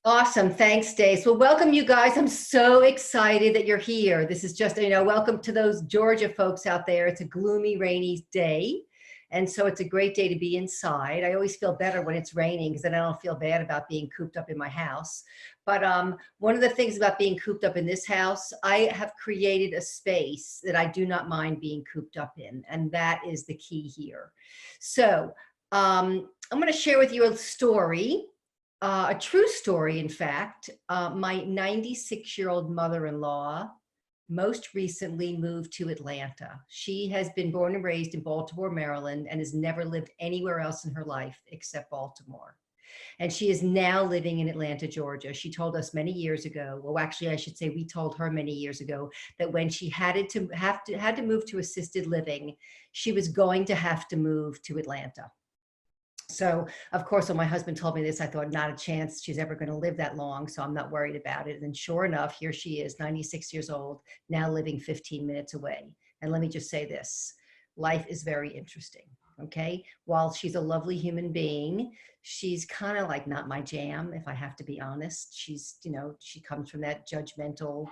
Awesome. Thanks, Stace. Well, welcome you guys. I'm so excited that you're here. This is just, welcome to those Georgia folks out there. It's a gloomy, rainy day. And so it's a great day to be inside. I always feel better when it's raining because then I don't feel bad about being cooped up in my house. But one of the things about being cooped up in this house, I have created a space that I do not mind being cooped up in. And that is the key here. So I'm going to share with you a story. A true story, in fact. My 96-year-old mother-in-law most recently moved to Atlanta. She has been born and raised in Baltimore, Maryland, and has never lived anywhere else in her life except Baltimore. And she is now living in Atlanta, Georgia. She told us many years ago, well, actually, I should say we told her many years ago that when she had to move to assisted living, she was going to have to move to Atlanta. So, of course, when my husband told me this, I thought not a chance she's ever going to live that long. So I'm not worried about it. And sure enough, here she is, 96 years old, now living 15 minutes away. And let me just say this, life is very interesting. Okay. While she's a lovely human being, she's kind of like not my jam, if I have to be honest. She's, she comes from that judgmental,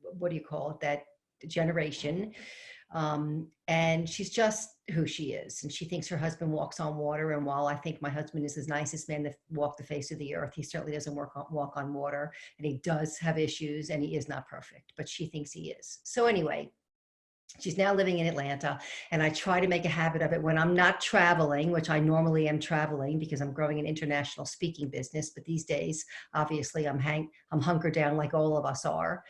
what do you call it? That generation. And she's just who she is. And she thinks her husband walks on water. And while I think my husband is the nicest man to walk the face of the earth, he certainly doesn't walk on water. And he does have issues and he is not perfect, but she thinks he is. So anyway, she's now living in Atlanta, and I try to make a habit of it when I'm not traveling, which I normally am traveling because I'm growing an international speaking business. But these days, obviously, I'm hunkered down like all of us are.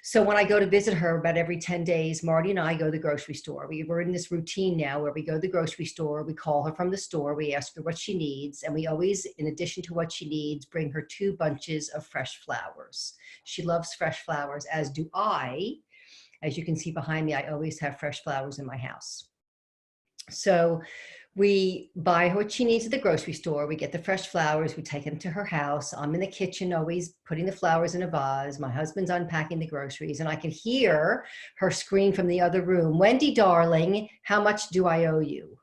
So when I go to visit her about every 10 days, Marty and I go to the grocery store. We're in this routine now where we go to the grocery store, we call her from the store, we ask her what she needs, and we always, in addition to what she needs, bring her 2 bunches of fresh flowers. She loves fresh flowers, as do I. As you can see behind me, I always have fresh flowers in my house. So we buy her what she needs at the grocery store. We get the fresh flowers. We take them to her house. I'm in the kitchen, always putting the flowers in a vase. My husband's unpacking the groceries, and I can hear her scream from the other room, "Wendy, darling, how much do I owe you?"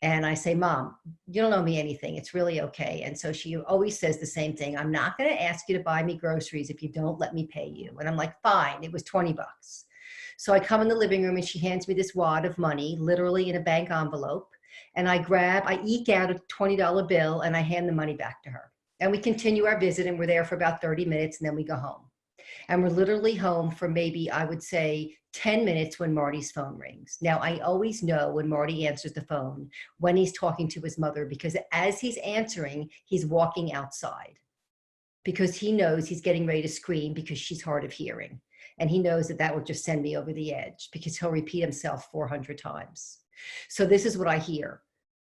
And I say, "Mom, you don't owe me anything. It's really okay." And so she always says the same thing. "I'm not going to ask you to buy me groceries if you don't let me pay you." And I'm like, "Fine." It was 20 bucks. So I come in the living room and she hands me this wad of money, literally in a bank envelope. And I eke out a $20 bill and I hand the money back to her. And we continue our visit, and we're there for about 30 minutes and then we go home. And we're literally home for maybe, I would say, 10 minutes when Marty's phone rings. Now, I always know when Marty answers the phone when he's talking to his mother, because as he's answering, he's walking outside because he knows he's getting ready to scream because she's hard of hearing. And he knows that that will just send me over the edge because he'll repeat himself 400 times. So this is what I hear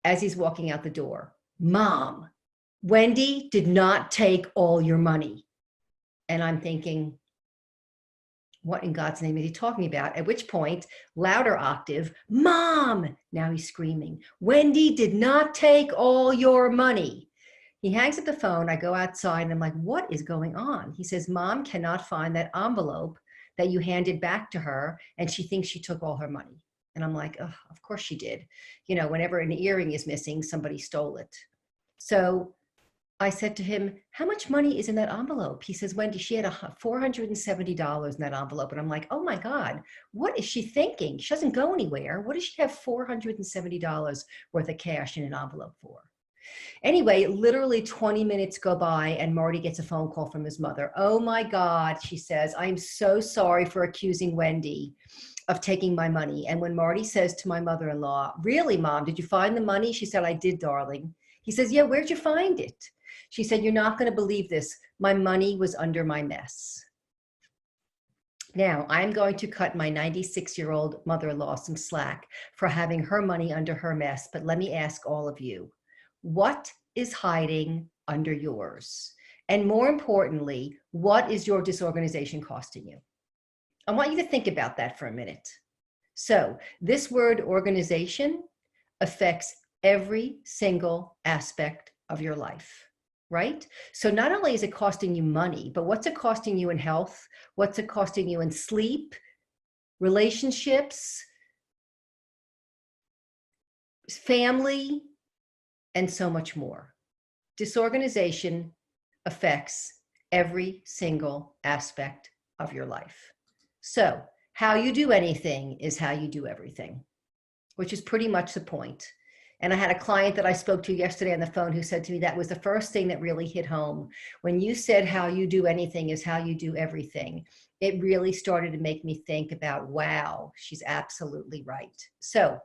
as he's walking out the door. "Mom, Wendy did not take all your money." And I'm thinking, what in God's name is he talking about? At which point, louder octave, "Mom!" Now he's screaming, "Wendy did not take all your money." He hangs up the phone. I go outside and I'm like, what is going on? He says, "Mom cannot find that envelope that you handed back to her, and she thinks she took all her money." And I'm like, oh, of course she did. Whenever an earring is missing, somebody stole it. So I said to him, "How much money is in that envelope?" He says, "Wendy, she had $470 in that envelope." And I'm like, oh my God, what is she thinking? She doesn't go anywhere. What does she have $470 worth of cash in an envelope for? Anyway, literally 20 minutes go by and Marty gets a phone call from his mother. "Oh my God," she says, "I'm so sorry for accusing Wendy of taking my money." And when Marty says to my mother-in-law, "Really, Mom, did you find the money?" She said, "I did, darling." He says, "Yeah, where'd you find it?" She said, "You're not going to believe this. My money was under my mess." Now, I'm going to cut my 96-year-old mother-in-law some slack for having her money under her mess. But let me ask all of you, what is hiding under yours? And more importantly, what is your disorganization costing you? I want you to think about that for a minute. So this word organization affects every single aspect of your life, right? So not only is it costing you money, but what's it costing you in health? What's it costing you in sleep, relationships, family, and so much more? Disorganization affects every single aspect of your life. So how you do anything is how you do everything, which is pretty much the point. And I had a client that I spoke to yesterday on the phone who said to me that was the first thing that really hit home. When you said how you do anything is how you do everything, it really started to make me think about, wow, she's absolutely right. So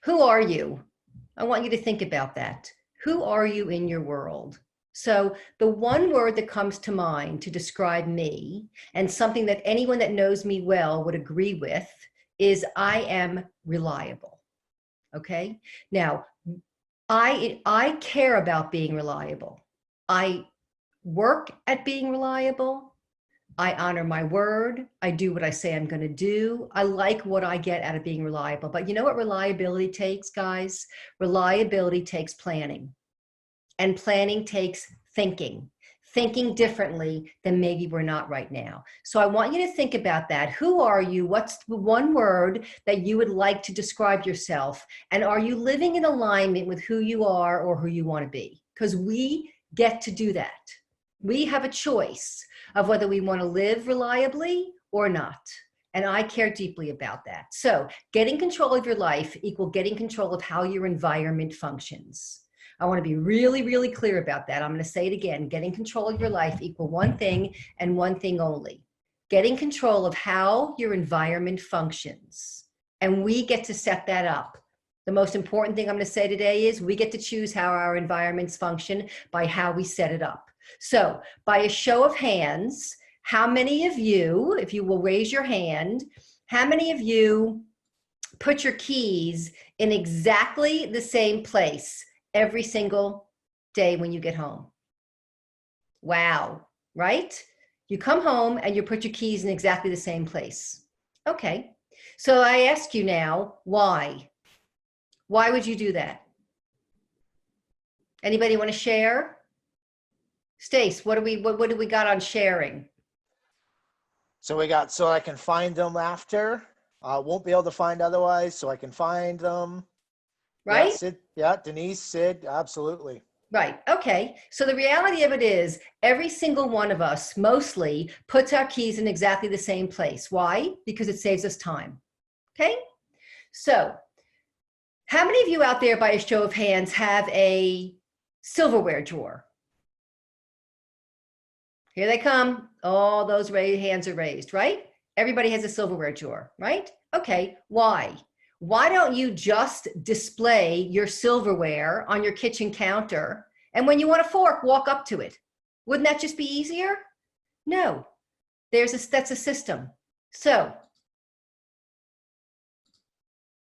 who are you? I want you to think about that. Who are you in your world? So the one word that comes to mind to describe me, and something that anyone that knows me well would agree with, is I am reliable. Okay. Now, I care about being reliable. I work at being reliable. I honor my word. I do what I say I'm going to do. I like what I get out of being reliable. But you know what reliability takes, guys? Reliability takes planning. And planning takes thinking differently than maybe we're not right now. So I want you to think about that. Who are you? What's the one word that you would like to describe yourself? And are you living in alignment with who you are or who you want to be? Because we get to do that. We have a choice of whether we want to live reliably or not. And I care deeply about that. So getting control of your life equals getting control of how your environment functions. I want to be really, really clear about that. I'm going to say it again. Getting control of your life equals one thing and one thing only. Getting control of how your environment functions. And we get to set that up. The most important thing I'm going to say today is we get to choose how our environments function by how we set it up. So by a show of hands, how many of you, if you will raise your hand, how many of you put your keys in exactly the same place every single day when you get home? Wow, right? You come home and you put your keys in exactly the same place. Okay, so I ask you now, why? Why would you do that? Anybody want to share? Stace, what do we got on sharing? So we got, so I can find them after. Won't be able to find otherwise, so I can find them. Right? Yeah, Sid, yeah, Denise, Sid, absolutely. Right. Okay. So the reality of it is every single one of us mostly puts our keys in exactly the same place. Why? Because it saves us time. Okay. So how many of you out there, by a show of hands, have a silverware drawer? Here they come. All those hands are raised, right? Everybody has a silverware drawer, right? Okay. Why? Why don't you just display your silverware on your kitchen counter, and when you want a fork, walk up to it? Wouldn't that just be easier? No, that's a system. So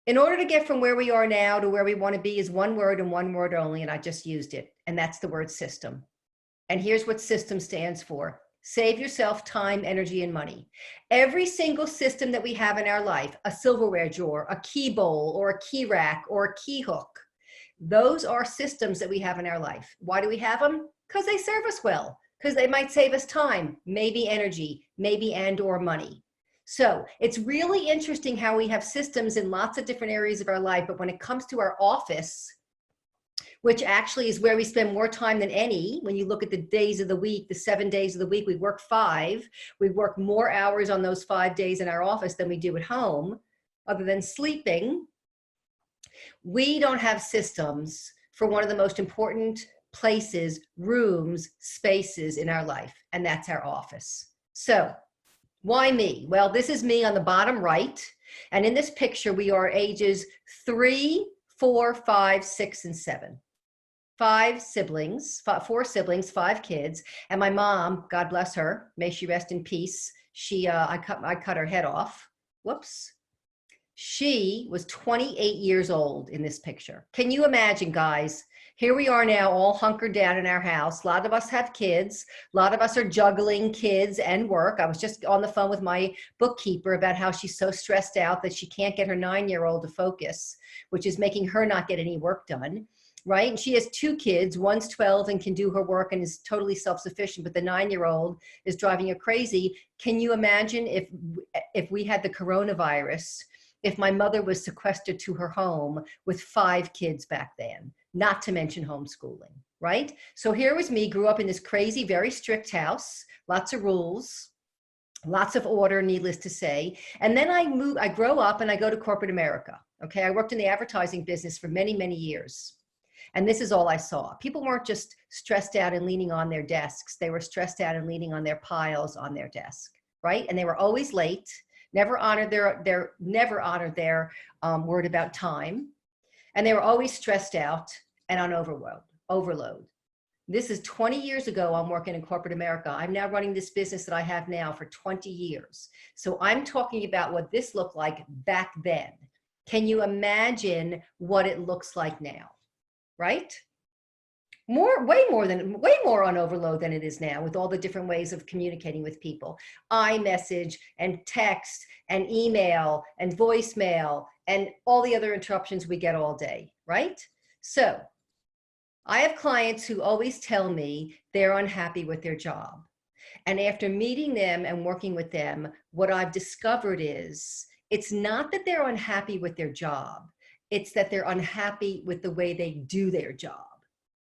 in order to get from where we are now to where we want to be is one word and one word only, and I just used it, and that's the word system. And here's what system stands for. Save yourself time, energy, and money. Every single system that we have in our life, a silverware drawer, a key bowl, or a key rack, or a key hook, those are systems that we have in our life. Why do we have them? Because they serve us well, because they might save us time, maybe energy, maybe and or money. So it's really interesting how we have systems in lots of different areas of our life, but when it comes to our office, which actually is where we spend more time than any. When you look at the days of the week, the 7 days of the week, we work 5. We work more hours on those 5 days in our office than we do at home, other than sleeping. We don't have systems for one of the most important places, rooms, spaces in our life, and that's our office. So why me? Well, this is me on the bottom right. And in this picture, we are ages 3, 4, 5, 6, and 7. 4 siblings, 5 kids. And my mom, God bless her, may she rest in peace. I cut her head off. Whoops. She was 28 years old in this picture. Can you imagine, guys? Here we are now, all hunkered down in our house. A lot of us have kids. A lot of us are juggling kids and work. I was just on the phone with my bookkeeper about how she's so stressed out that she can't get her 9-year-old to focus, which is making her not get any work done. Right? And she has 2 kids. One's 12 and can do her work and is totally self-sufficient, but the 9-year-old is driving her crazy. Can you imagine if we had the coronavirus if my mother was sequestered to her home with 5 kids back then, not to mention homeschooling, right? So here was me, grew up in this crazy, very strict house, lots of rules, lots of order, needless to say. And then I grow up and I go to corporate America. Okay. I worked in the advertising business for many, many years. And this is all I saw. People weren't just stressed out and leaning on their desks. They were stressed out and leaning on their piles on their desk, right? And they were always late, never honored their word about time. And they were always stressed out and on overload. This is 20 years ago. I'm working in corporate America. I'm now running this business that I have now for 20 years. So I'm talking about what this looked like back then. Can you imagine what it looks like now? Right? Way more on overload than it is now, with all the different ways of communicating with people. iMessage and text and email and voicemail and all the other interruptions we get all day, right? So I have clients who always tell me they're unhappy with their job. And after meeting them and working with them, what I've discovered is it's not that they're unhappy with their job. It's that they're unhappy with the way they do their job.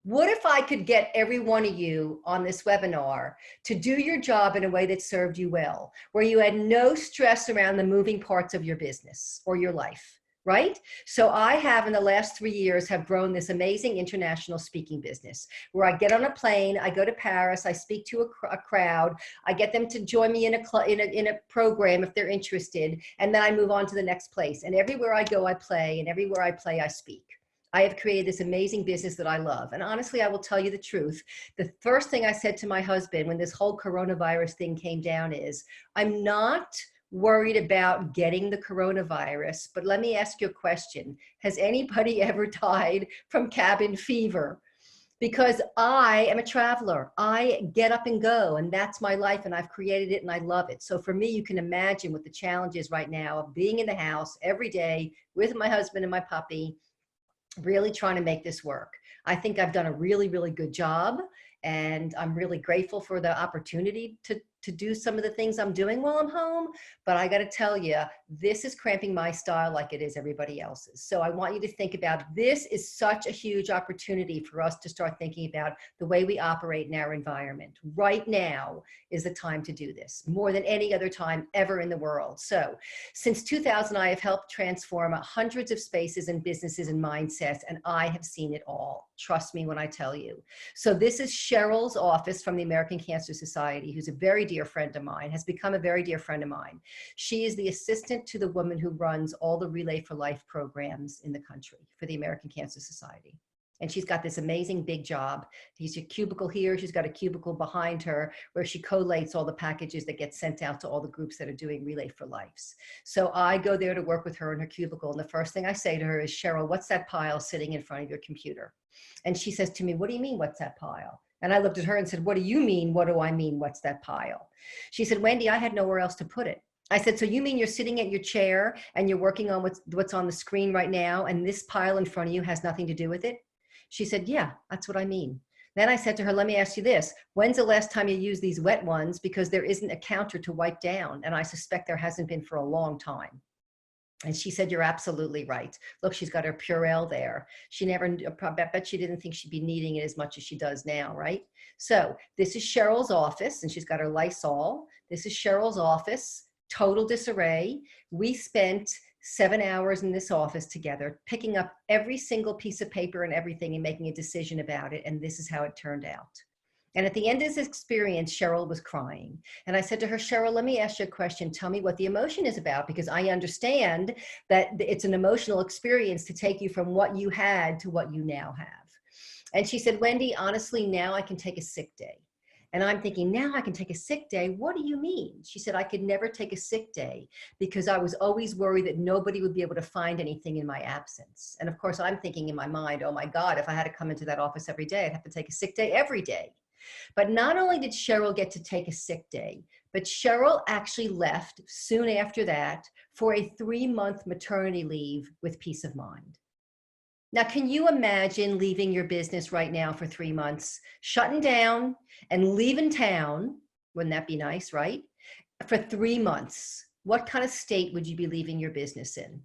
What if I could get every one of you on this webinar to do your job in a way that served you well, where you had no stress around the moving parts of your business or your life? Right? So I have, in the last 3 years, have grown this amazing international speaking business where I get on a plane, I go to Paris, I speak to a crowd, I get them to join me in a program if they're interested, and then I move on to the next place. And everywhere I go, I play, and everywhere I play, I speak. I have created this amazing business that I love. And honestly, I will tell you the truth. The first thing I said to my husband when this whole coronavirus thing came down is, I'm not worried about getting the coronavirus, but let me ask you a question. Has anybody ever died from cabin fever? Because I am a traveler. I get up and go, and that's my life, and I've created it and I love it. So for me, you can imagine what the challenge is right now of being in the house every day with my husband and my puppy, really trying to make this work. I think I've done a really, really good job, and I'm really grateful for the opportunity to do some of the things I'm doing while I'm home. But I got to tell you, this is cramping my style like it is everybody else's. So I want you to think about, this is such a huge opportunity for us to start thinking about the way we operate in our environment. Right now is the time to do this, more than any other time ever in the world. So since 2000, I have helped transform hundreds of spaces and businesses and mindsets, and I have seen it all. Trust me when I tell you. So this is Cheryl's office from the American Cancer Society, who's a very dear friend of mine, has become a very dear friend of mine. She is the assistant to the woman who runs all the Relay for Life programs in the country for the American Cancer Society. And she's got this amazing big job. She's a cubicle here. She's got a cubicle behind her where she collates all the packages that get sent out to all the groups that are doing Relay for Lives. So I go there to work with her in her cubicle. And the first thing I say to her is, Cheryl, what's that pile sitting in front of your computer? And she says to me, what do you mean, what's that pile? And I looked at her and said, what do you mean? What do I mean? What's that pile? She said, Wendy, I had nowhere else to put it. I said, so you mean you're sitting at your chair and you're working on what's on the screen right now, and this pile in front of you has nothing to do with it? She said, yeah, that's what I mean. Then I said to her, let me ask you this. When's the last time you used these wet ones? Because there isn't a counter to wipe down. And I suspect there hasn't been for a long time. And she said, you're absolutely right. Look, she's got her Purell there. She never, I bet she didn't think she'd be needing it as much as she does now, right? So this is Cheryl's office, and she's got her Lysol. This is Cheryl's office, total disarray. We spent 7 hours in this office together, picking up every single piece of paper and everything and making a decision about it. And this is how it turned out. And at the end of this experience, Cheryl was crying. And I said to her, Cheryl, let me ask you a question. Tell me what the emotion is about, because I understand that it's an emotional experience to take you from what you had to what you now have. And she said, Wendy, honestly, now I can take a sick day. And I'm thinking, now I can take a sick day. What do you mean? She said, I could never take a sick day because I was always worried that nobody would be able to find anything in my absence. And of course, I'm thinking in my mind, oh my God, if I had to come into that office every day, I'd have to take a sick day every day. But not only did Cheryl get to take a sick day, but Cheryl actually left soon after that for a 3-month maternity leave with peace of mind. Now, can you imagine leaving your business right now for 3 months, shutting down and leaving town? Wouldn't that be nice, right? For 3 months what kind of state would you be leaving your business in?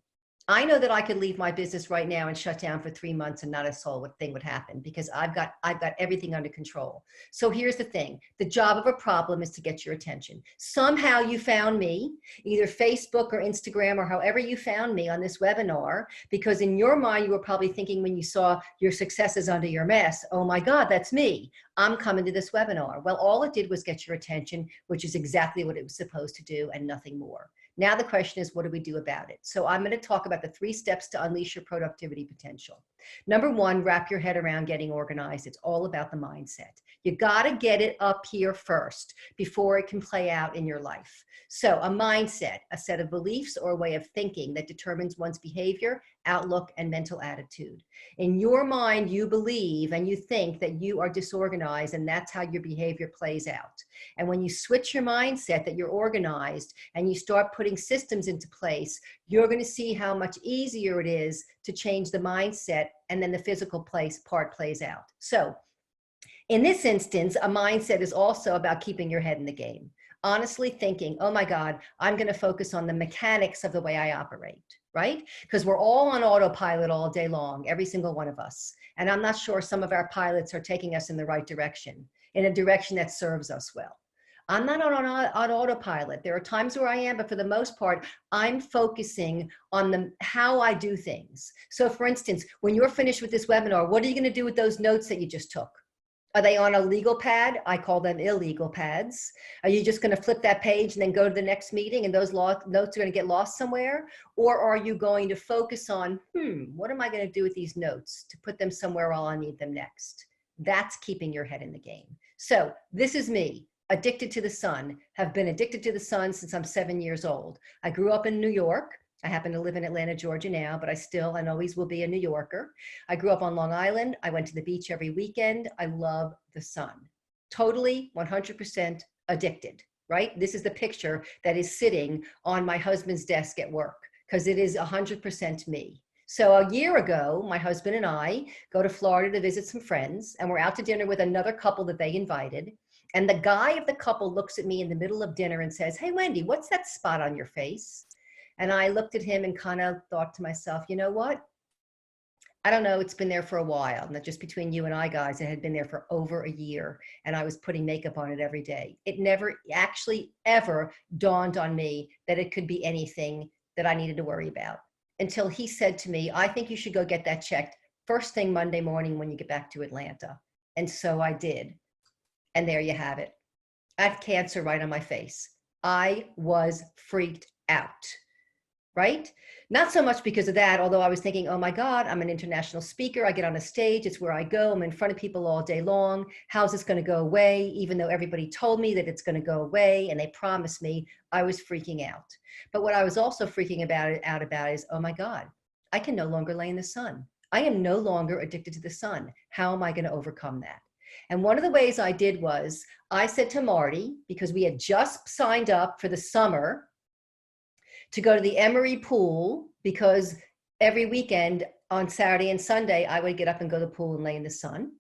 I know that I could leave my business right now and shut down for 3 months and not a soul thing would happen because I've got everything under control. So here's the thing. The job of a problem is to get your attention. Somehow you found me, either Facebook or Instagram or however you found me on this webinar, because in your mind, you were probably thinking when you saw your successes under your mess, oh my God, that's me. I'm coming to this webinar. Well, all it did was get your attention, which is exactly what it was supposed to do and nothing more. Now the question is, what do we do about it? So I'm going to talk about the 3 steps to unleash your productivity potential. Number 1, wrap your head around getting organized. It's all about the mindset. You got to get it up here first before it can play out in your life. So a mindset, a set of beliefs or a way of thinking that determines one's behavior, outlook, and mental attitude. In your mind, you believe and you think that you are disorganized, and that's how your behavior plays out. And when you switch your mindset that you're organized and you start putting systems into place, you're going to see how much easier it is to change the mindset, and then the physical part plays out. So in this instance, a mindset is also about keeping your head in the game. Honestly thinking, oh my God, I'm going to focus on the mechanics of the way I operate, right? Because we're all on autopilot all day long, every single one of us. And I'm not sure some of our pilots are taking us in the right direction, in a direction that serves us well. I'm not on autopilot. There are times where I am, but for the most part, I'm focusing on how I do things. So for instance, when you're finished with this webinar, what are you going to do with those notes that you just took? Are they on a legal pad? I call them illegal pads. Are you just going to flip that page and then go to the next meeting and those notes are going to get lost somewhere? Or are you going to focus on, what am I going to do with these notes to put them somewhere while I need them next? That's keeping your head in the game. So this is me, addicted to the sun, have been addicted to the sun since I'm 7 years old. I grew up in New York. I happen to live in Atlanta, Georgia now, but I still and always will be a New Yorker. I grew up on Long Island. I went to the beach every weekend. I love the sun. Totally 100% addicted, right? This is the picture that is sitting on my husband's desk at work because it is 100% me. So a year ago, my husband and I go to Florida to visit some friends, and we're out to dinner with another couple that they invited. And the guy of the couple looks at me in the middle of dinner and says, "Hey, Wendy, what's that spot on your face?" And I looked at him and kind of thought to myself, you know what? I don't know, it's been there for a while. Not just between you and I, guys, it had been there for over a year, and I was putting makeup on it every day. It never actually ever dawned on me that it could be anything that I needed to worry about until he said to me, I think you should go get that checked first thing Monday morning when you get back to Atlanta. And so I did. And there you have it. I have cancer right on my face. I was freaked out. Right? Not so much because of that, although I was thinking, oh my God, I'm an international speaker. I get on a stage. It's where I go. I'm in front of people all day long. How's this going to go away? Even though everybody told me that it's going to go away and they promised me, I was freaking out. But what I was also freaking out about is, oh my God, I can no longer lay in the sun. I am no longer addicted to the sun. How am I going to overcome that? And one of the ways I did was I said to Marty, because we had just signed up for the summer to go to the Emery pool, because every weekend on Saturday and Sunday, I would get up and go to the pool and lay in the sun.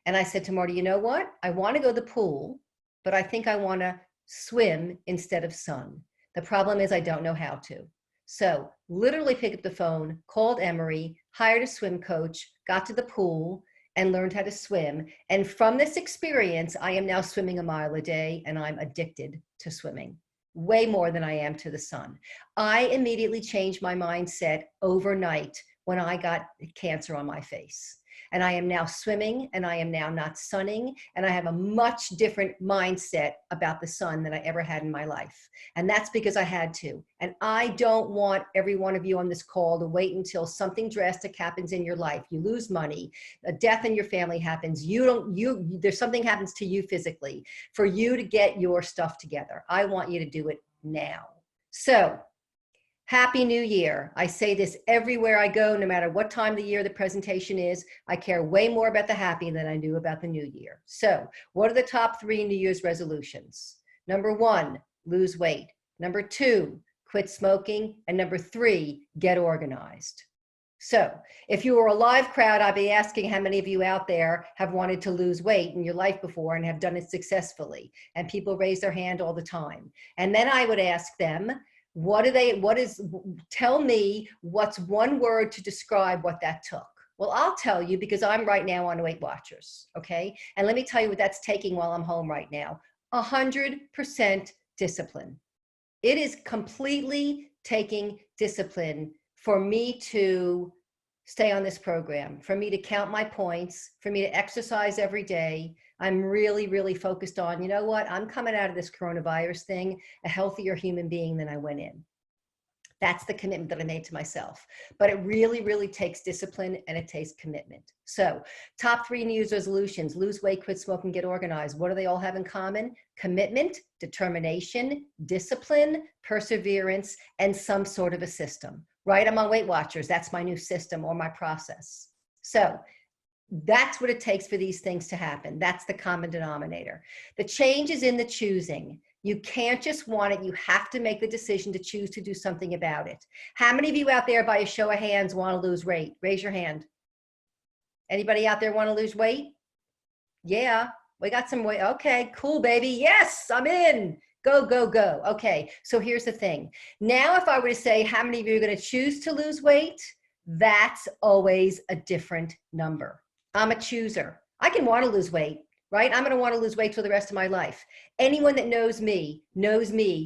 And I said to Marty, you know what? I want to go to the pool, but I think I want to swim instead of sun. The problem is I don't know how to. So literally picked up the phone, called Emery, hired a swim coach, got to the pool and learned how to swim. And from this experience, I am now swimming a mile a day, and I'm addicted to swimming. Way more than I am to the sun. I immediately changed my mindset overnight when I got cancer on my face. And I am now swimming, and I am now not sunning, and I have a much different mindset about the sun than I ever had in my life. And that's because I had to. And I don't want every one of you on this call to wait until something drastic happens in your life. You lose money, a death in your family happens, there's something happens to you physically for you to get your stuff together. I want you to do it now. So, Happy New Year. I say this everywhere I go, no matter what time of the year the presentation is. I care way more about the happy than I do about the new year. So what are the top 3 New Year's resolutions? Number 1, lose weight. Number 2, quit smoking. And number 3, get organized. So if you were a live crowd, I'd be asking how many of you out there have wanted to lose weight in your life before and have done it successfully. And people raise their hand all the time. And then I would ask them, Tell me what's one word to describe what that took. Well, I'll tell you because I'm right now on Weight Watchers, okay? And let me tell you what that's taking while I'm home right now. 100% discipline. It is completely taking discipline for me to stay on this program, for me to count my points, for me to exercise every day. I'm really, really focused on, you know what? I'm coming out of this coronavirus thing a healthier human being than I went in. That's the commitment that I made to myself. But it really, really takes discipline and it takes commitment. So top 3 New Year's resolutions: lose weight, quit smoking, get organized. What do they all have in common? Commitment, determination, discipline, perseverance, and some sort of a system, right? I'm on Weight Watchers. That's my new system or my process. So that's what it takes for these things to happen. That's the common denominator. The change is in the choosing. You can't just want it. You have to make the decision to choose to do something about it. How many of you out there, by a show of hands, want to lose weight? Raise your hand. Anybody out there want to lose weight? Yeah, we got some weight. Okay, cool, baby. Yes, I'm in. Go, go, go. Okay, so here's the thing. Now, if I were to say how many of you are going to choose to lose weight, that's always a different number. I'm a chooser. I can want to lose weight, right? I'm going to want to lose weight for the rest of my life. Anyone that knows me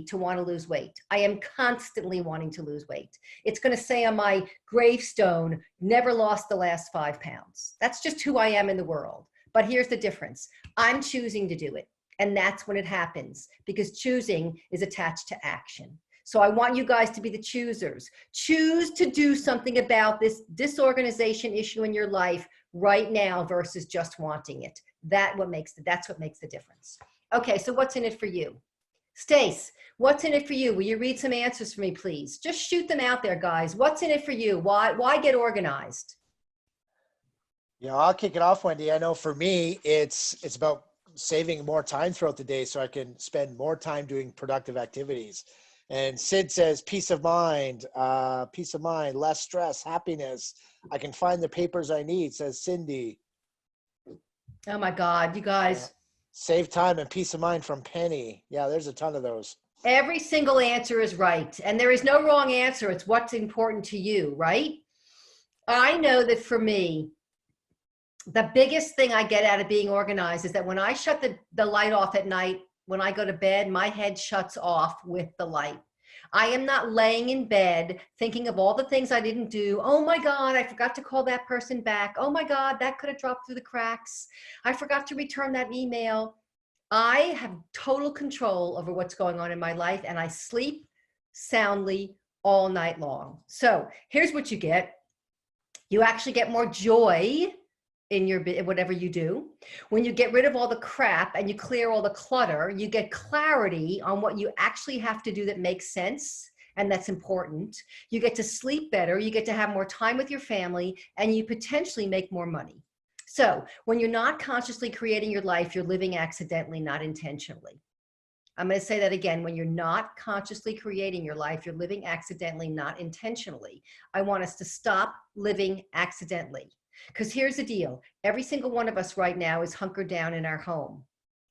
to want to lose weight. I am constantly wanting to lose weight. It's going to say on my gravestone, never lost the last 5 pounds. That's just who I am in the world. But here's the difference. I'm choosing to do it. And that's when it happens, because choosing is attached to action. So I want you guys to be the choosers. Choose to do something about this disorganization issue in your life right now versus just wanting it. That's what makes the difference. Okay, so what's in it for you? Stace, what's in it for you? Will you read some answers for me, please? Just shoot them out there, guys. What's in it for you? Why get organized? Yeah, I'll kick it off, Wendy. I know for me, it's about saving more time throughout the day so I can spend more time doing productive activities. And Sid says peace of mind, less stress, happiness. I can find the papers I need, says Cindy. Oh my God, you guys. Save time and peace of mind from Penny. Yeah, there's a ton of those. Every single answer is right. And there is no wrong answer. It's what's important to you, right? I know that for me, the biggest thing I get out of being organized is that when I shut the light off at night, when I go to bed, my head shuts off with the light. I am not laying in bed thinking of all the things I didn't do. Oh my God, I forgot to call that person back. Oh my God, that could have dropped through the cracks. I forgot to return that email. I have total control over what's going on in my life, and I sleep soundly all night long. So here's what you get. You actually get more joy in your whatever you do. When you get rid of all the crap and you clear all the clutter, you get clarity on what you actually have to do that makes sense and that's important. You get to sleep better, you get to have more time with your family, and you potentially make more money. So when you're not consciously creating your life, you're living accidentally, not intentionally. I'm going to say that again. When you're not consciously creating your life, you're living accidentally, not intentionally. I want us to stop living accidentally. Because here's the deal. Every single one of us right now is hunkered down in our home.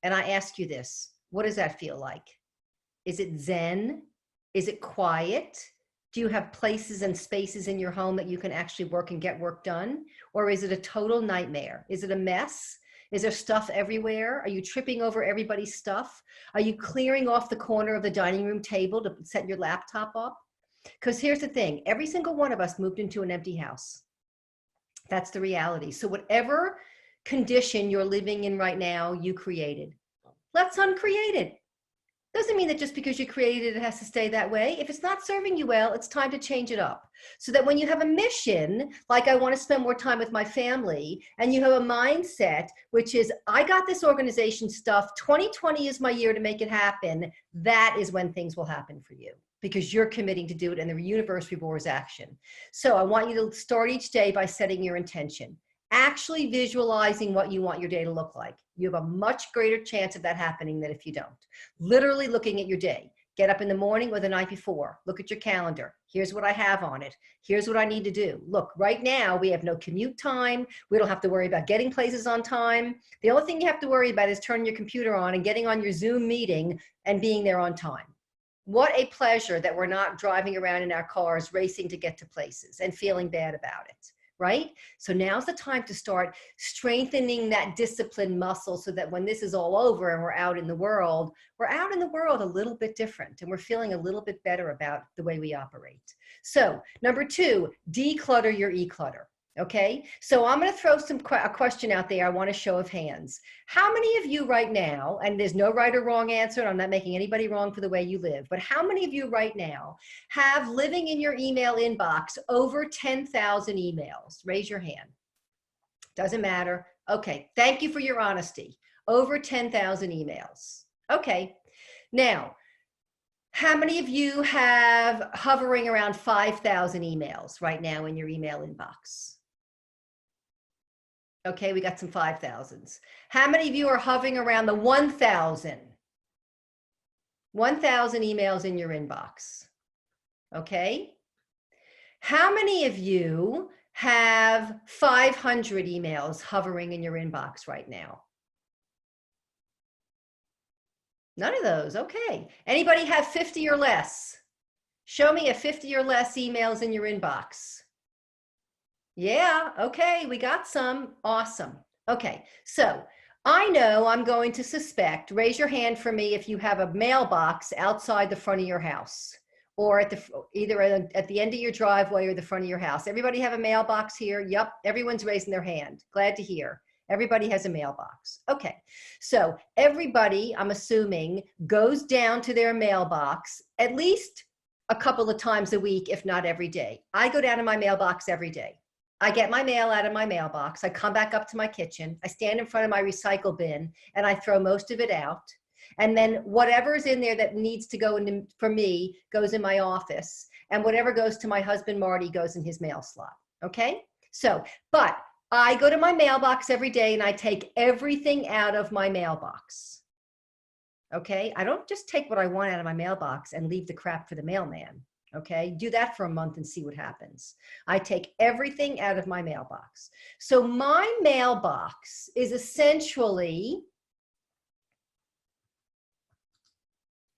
And I ask you this, what does that feel like? Is it zen? Is it quiet? Do you have places and spaces in your home that you can actually work and get work done? Or is it a total nightmare? Is it a mess? Is there stuff everywhere? Are you tripping over everybody's stuff? Are you clearing off the corner of the dining room table to set your laptop up? Because here's the thing. Every single one of us moved into an empty house. That's the reality. So whatever condition you're living in right now, you created. Let's uncreate it. Doesn't mean that just because you created it, it has to stay that way. If it's not serving you well, it's time to change it up. So that when you have a mission, like I want to spend more time with my family, and you have a mindset, which is, I got this organization stuff, 2020 is my year to make it happen, that is when things will happen for you. Because you're committing to do it and the universe rewards action. So I want you to start each day by setting your intention, actually visualizing what you want your day to look like. You have a much greater chance of that happening than if you don't. Literally looking at your day. Get up in the morning or the night before. Look at your calendar. Here's what I have on it. Here's what I need to do. Look, right now we have no commute time. We don't have to worry about getting places on time. The only thing you have to worry about is turning your computer on and getting on your Zoom meeting and being there on time. What a pleasure that we're not driving around in our cars racing to get to places and feeling bad about it, right? So now's the time to start strengthening that discipline muscle so that when this is all over and we're out in the world a little bit different and we're feeling a little bit better about the way we operate. So number 2, declutter your e-clutter. Okay, so I'm going to throw a question out there. I want a show of hands. How many of you right now, and there's no right or wrong answer, and I'm not making anybody wrong for the way you live, but how many of you right now have living in your email inbox over 10,000 emails? Raise your hand. Doesn't matter. Okay, thank you for your honesty. Over 10,000 emails. Okay, now, how many of you have hovering around 5,000 emails right now in your email inbox? Okay, we got some 5,000s. How many of you are hovering around the 1,000? 1,000 emails in your inbox. Okay. How many of you have 500 emails hovering in your inbox right now? None of those. Okay. Anybody have 50 or less? Show me a 50 or less emails in your inbox. Yeah, okay, we got some. Awesome. Okay, so I know I'm going to suspect, raise your hand for me if you have a mailbox outside the front of your house or at either at the end of your driveway or the front of your house. Everybody have a mailbox here? Yep, everyone's raising their hand. Glad to hear. Everybody has a mailbox. Okay, so everybody, I'm assuming, goes down to their mailbox at least a couple of times a week, if not every day. I go down to my mailbox every day. I get my mail out of my mailbox. I come back up to my kitchen. I stand in front of my recycle bin and I throw most of it out. And then whatever's in there that needs to go in for me goes in my office. And whatever goes to my husband, Marty, goes in his mail slot. Okay? So, but I go to my mailbox every day and I take everything out of my mailbox. Okay? I don't just take what I want out of my mailbox and leave the crap for the mailman. Okay, do that for a month and see what happens. I take everything out of my mailbox. So my mailbox is essentially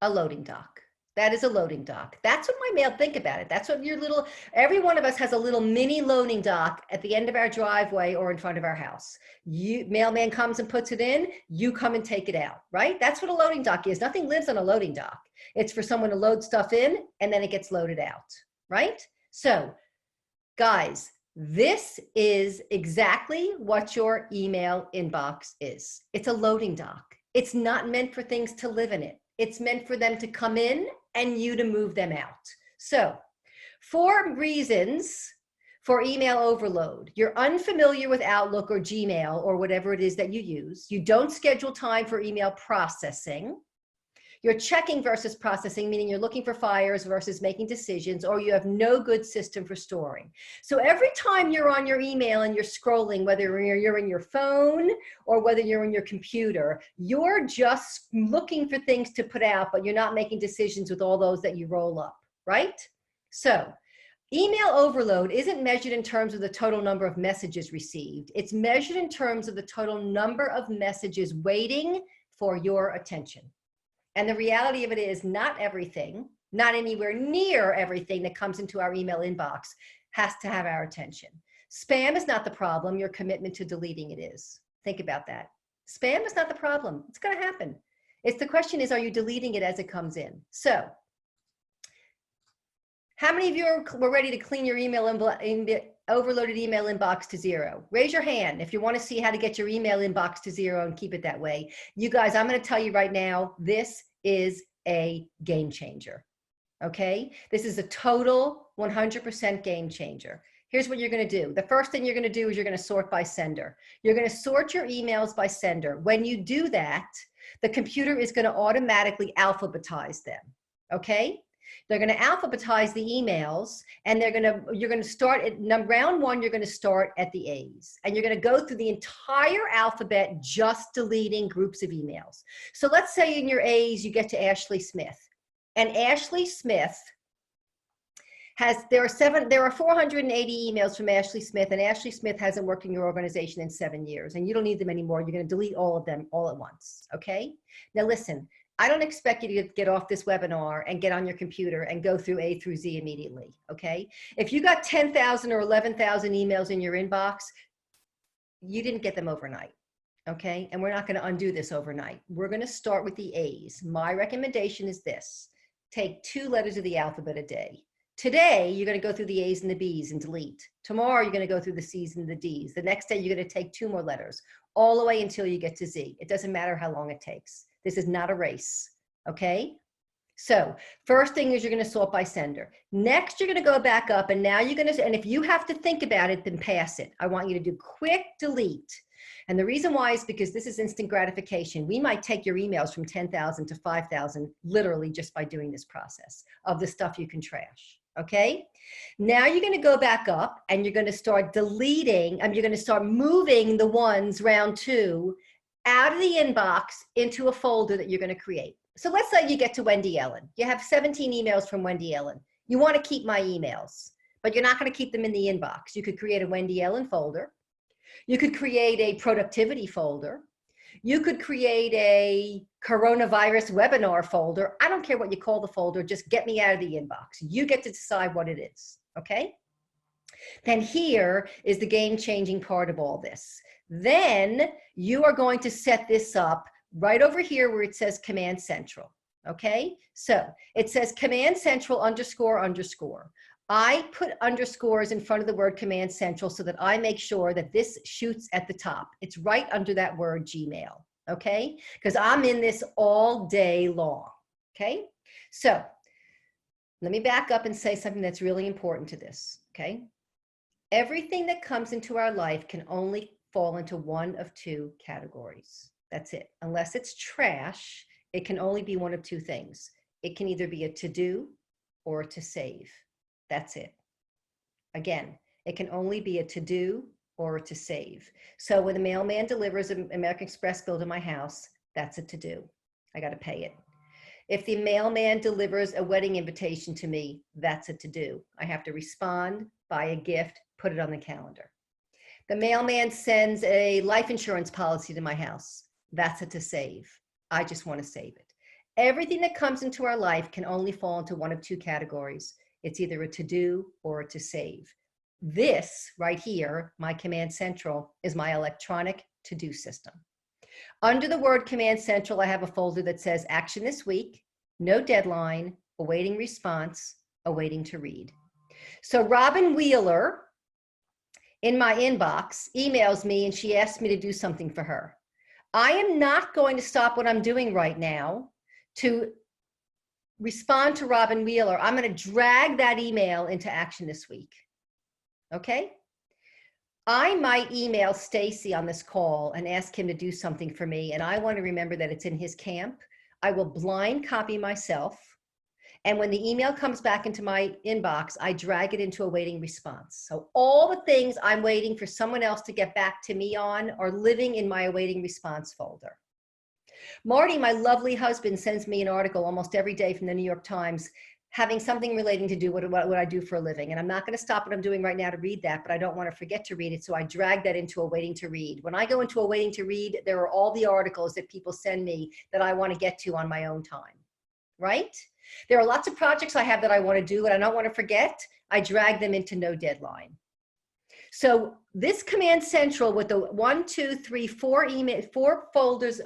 a loading dock. That is a loading dock. That's what my mail, think about it. That's what your little, every one of us has a little mini loading dock at the end of our driveway or in front of our house. Mailman comes and puts it in, you come and take it out, right? That's what a loading dock is. Nothing lives on a loading dock. It's for someone to load stuff in and then it gets loaded out, right? So guys, this is exactly what your email inbox is. It's a loading dock. It's not meant for things to live in it. It's meant for them to come in and you to move them out. So 4 reasons for email overload. You're unfamiliar with Outlook or Gmail or whatever it is that you use. You don't schedule time for email processing. You're checking versus processing, meaning you're looking for fires versus making decisions, or you have no good system for storing. So every time you're on your email and you're scrolling, whether you're in your phone or whether you're in your computer, you're just looking for things to put out, but you're not making decisions with all those that you roll up, right? So email overload isn't measured in terms of the total number of messages received. It's measured in terms of the total number of messages waiting for your attention. And the reality of it is not everything, not anywhere near everything that comes into our email inbox has to have our attention. Spam is not the problem. Your commitment to deleting it is. Think about that. Spam is not the problem. It's going to happen. It's the question is, are you deleting it as it comes in? So how many of you were ready to clean your overloaded email inbox to 0? Raise your hand if you want to see how to get your email inbox to 0 and keep it that way. You guys, I'm going to tell you right now, this is a game changer. Okay? This is a total 100% game changer. Here's what you're going to do. The first thing you're going to do is you're going to sort by sender. You're going to sort your emails by sender. When you do that, the computer is going to automatically alphabetize them. Okay? They're going to alphabetize the emails, and you're going to start at round 1. You're going to start at the A's, and you're going to go through the entire alphabet just deleting groups of emails. So let's say in your A's you get to Ashley Smith, and Ashley Smith there are 480 emails from Ashley Smith, and Ashley Smith hasn't worked in your organization in 7 years, and you don't need them anymore. You're going to delete all of them all at once. Okay? Now listen. I don't expect you to get off this webinar and get on your computer and go through A through Z immediately, okay? If you got 10,000 or 11,000 emails in your inbox, you didn't get them overnight, okay? And we're not gonna undo this overnight. We're gonna start with the A's. My recommendation is this: take 2 letters of the alphabet a day. Today, you're gonna go through the A's and the B's and delete. Tomorrow, you're gonna go through the C's and the D's. The next day, you're gonna take 2 more letters, all the way until you get to Z. It doesn't matter how long it takes. This is not a race, okay? So first thing is you're gonna sort by sender. Next, you're gonna go back up, and now you're gonna, and if you have to think about it, then pass it. I want you to do quick delete. And the reason why is because this is instant gratification. We might take your emails from 10,000 to 5,000 literally just by doing this process of the stuff you can trash, okay? Now you're gonna go back up and you're gonna start deleting, you're gonna start moving the ones, round 2, out of the inbox into a folder that you're gonna create. So let's say you get to Wendy Ellen. You have 17 emails from Wendy Ellen. You wanna keep my emails, but you're not gonna keep them in the inbox. You could create a Wendy Ellen folder. You could create a productivity folder. You could create a coronavirus webinar folder. I don't care what you call the folder, just get me out of the inbox. You get to decide what it is, okay? Then here is the game-changing part of all this. Then you are going to set this up right over here where it says Command Central, okay? So it says Command Central __. I put underscores in front of the word Command Central so that I make sure that this shoots at the top. It's right under that word Gmail, okay? Because I'm in this all day long, okay? So let me back up and say something that's really important to this, okay? Everything that comes into our life can only fall into one of 2 categories. That's it. Unless it's trash, it can only be one of 2 things. It can either be a to-do or a to save. That's it. Again, it can only be a to-do or a to save. So when the mailman delivers an American Express bill to my house, that's a to-do. I got to pay it. If the mailman delivers a wedding invitation to me, that's a to-do. I have to respond, buy a gift, put it on the calendar. The mailman sends a life insurance policy to my house. That's a to save. I just want to save it. Everything that comes into our life can only fall into one of 2 categories. It's either a to-do or a to save. This right here, my Command Central, is my electronic to-do system. Under the word Command Central, I have a folder that says Action This Week, No Deadline, Awaiting Response, Awaiting to Read. So Robin Wheeler, in my inbox, emails me and she asks me to do something for her. I am not going to stop what I'm doing right now to respond to Robin Wheeler. I'm going to drag that email into Action This Week, okay? I might email Stacy on this call and ask him to do something for me, and I want to remember that it's in his camp. I will blind copy myself, and when the email comes back into my inbox, I drag it into a waiting response. So all the things I'm waiting for someone else to get back to me on are living in my awaiting response folder. Marty, my lovely husband, sends me an article almost every day from the New York Times having something relating to do what I do for a living. And I'm not going to stop what I'm doing right now to read that, but I don't want to forget to read it. So I drag that into a waiting to read. When I go into a waiting to read, there are all the articles that people send me that I want to get to on my own time, right? There are lots of projects I have that I want to do and I don't want to forget. I drag them into no deadline. So this Command Central with the 1, 2, 3, 4 folders,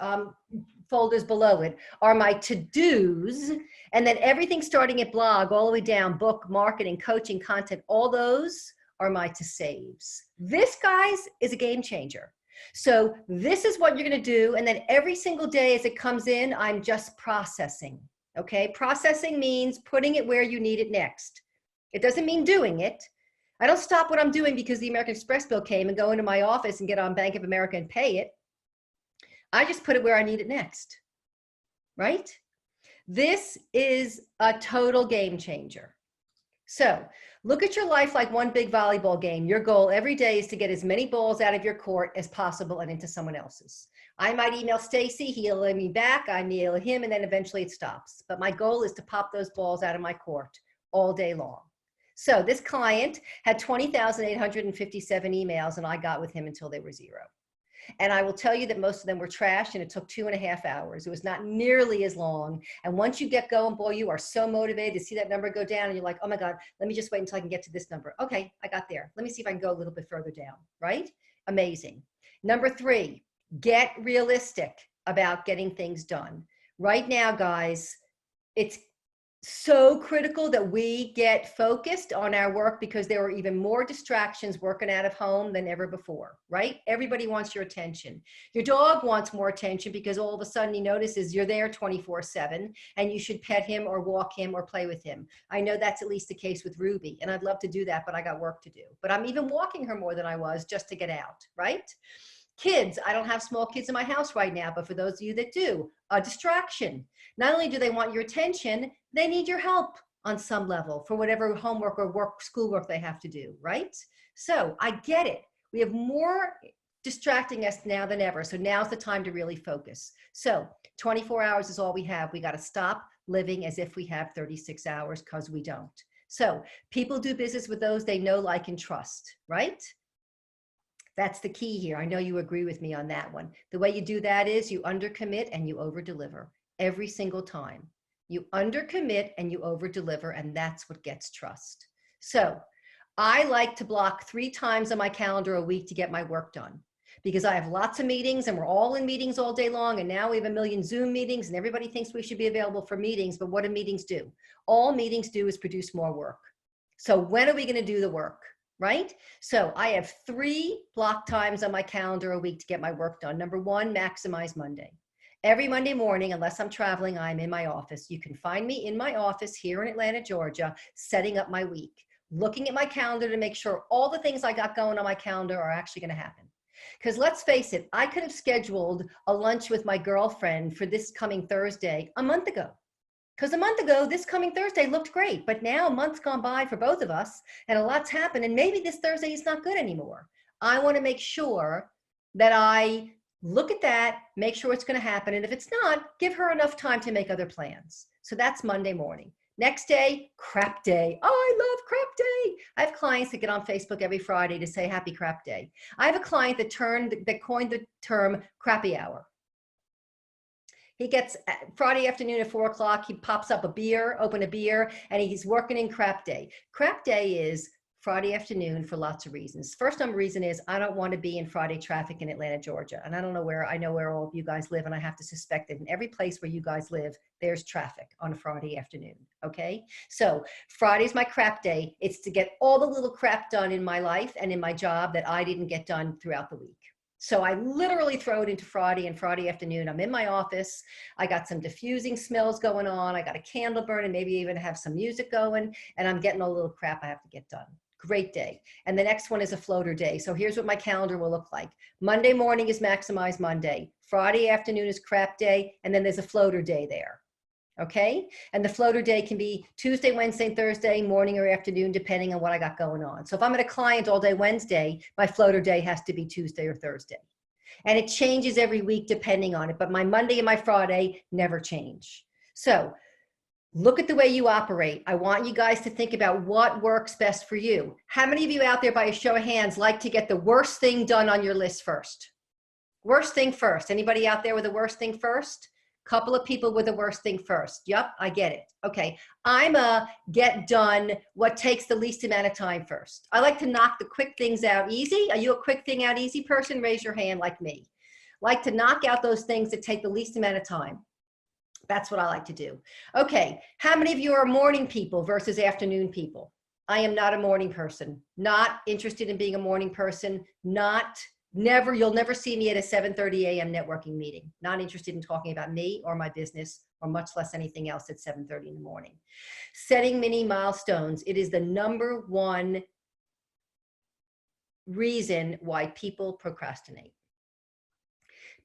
folders below it are my to-dos, and then everything starting at blog all the way down, book, marketing, coaching, content, all those are my to-saves. This, guys, is a game changer. So this is what you're going to do, and then every single day as it comes in, I'm just processing, okay? Processing means putting it where you need it next. It doesn't mean doing it. I don't stop what I'm doing because the American Express bill came and go into my office and get on Bank of America and pay it. I just put it where I need it next, right? This is a total game changer. So look at your life like one big volleyball game. Your goal every day is to get as many balls out of your court as possible and into someone else's. I might email Stacy, he'll email me back, I email him, and then eventually it stops. But my goal is to pop those balls out of my court all day long. So this client had 20,857 emails and I got with him until they were 0. And I will tell you that most of them were trash, and it took 2.5 hours. It was not nearly as long. And once you get going, boy, you are so motivated to see that number go down. And you're like, oh my God, let me just wait until I can get to this number. Okay, I got there. Let me see if I can go a little bit further down, right? Amazing. Number 3, get realistic about getting things done. Right now, guys, it's so critical that we get focused on our work because there are even more distractions working out of home than ever before, right? Everybody wants your attention. Your dog wants more attention because all of a sudden he notices you're there 24/7 and you should pet him or walk him or play with him. I know that's at least the case with Ruby, and I'd love to do that, but I got work to do. But I'm even walking her more than I was just to get out, right? Kids, I don't have small kids in my house right now, but for those of you that do, a distraction. Not only do they want your attention, they need your help on some level for whatever homework or schoolwork they have to do, right? So I get it. We have more distracting us now than ever. So now's the time to really focus. So 24 hours is all we have. We got to stop living as if we have 36 hours because we don't. So people do business with those they know, like, and trust, right? That's the key here. I know you agree with me on that one. The way you do that is you undercommit and you overdeliver every single time. You undercommit and you overdeliver, and that's what gets trust. So I like to block 3 times on my calendar a week to get my work done because I have lots of meetings and we're all in meetings all day long. And now we have a million Zoom meetings and everybody thinks we should be available for meetings. But what do meetings do? All meetings do is produce more work. So when are we going to do the work? Right? So I have 3 block times on my calendar a week to get my work done. Number 1, maximize Monday. Every Monday morning, unless I'm traveling, I'm in my office. You can find me in my office here in Atlanta, Georgia, setting up my week, looking at my calendar to make sure all the things I got going on my calendar are actually going to happen. Because let's face it, I could have scheduled a lunch with my girlfriend for this coming Thursday a month ago. Because a month ago, this coming Thursday looked great, but now a month's gone by for both of us and a lot's happened, and maybe this Thursday is not good anymore. I want to make sure that I look at that, make sure it's going to happen, and if it's not, give her enough time to make other plans. So that's Monday morning. Next day, crap day. Oh, I love crap day. I have clients that get on Facebook every Friday to say happy crap day. I have a client that coined the term crappy hour. He gets Friday afternoon at 4 o'clock, he pops up open a beer, and he's working in crap day. Crap day is Friday afternoon for lots of reasons. First number reason is I don't want to be in Friday traffic in Atlanta, Georgia. And I don't know where, I know where all of you guys live, and I have to suspect that in every place where you guys live, there's traffic on a Friday afternoon, okay? So Friday's my crap day. It's to get all the little crap done in my life and in my job that I didn't get done throughout the week. So I literally throw it into Friday, and Friday afternoon, I'm in my office. I got some diffusing smells going on. I got a candle burning, maybe even have some music going, and I'm getting all the little crap I have to get done. Great day. And the next one is a floater day. So here's what my calendar will look like. Monday morning is Maximize Monday. Friday afternoon is crap day. And then there's a floater day there. Okay. And the floater day can be Tuesday, Wednesday, Thursday, morning or afternoon, depending on what I got going on. So if I'm at a client all day Wednesday, my floater day has to be Tuesday or Thursday. And it changes every week depending on it. But my Monday and my Friday never change. So look at the way you operate. I want you guys to think about what works best for you. How many of you out there, by a show of hands, like to get the worst thing done on your list first? Worst thing first. Anybody out there with the worst thing first? Couple of people with the worst thing first. Yep, I get it. Okay, I'm a get done what takes the least amount of time first. I like to knock the quick things out easy. Are you a quick thing out easy person? Raise your hand like me. Like to knock out those things that take the least amount of time. That's what I like to do. Okay, how many of you are morning people versus afternoon people? I am not a morning person. Not interested in being a morning person. You'll never see me at a 7:30 a.m. networking meeting. Not interested in talking about me or my business, or much less anything else at 7:30 in the morning. Setting mini milestones. It is the #1 reason why people procrastinate.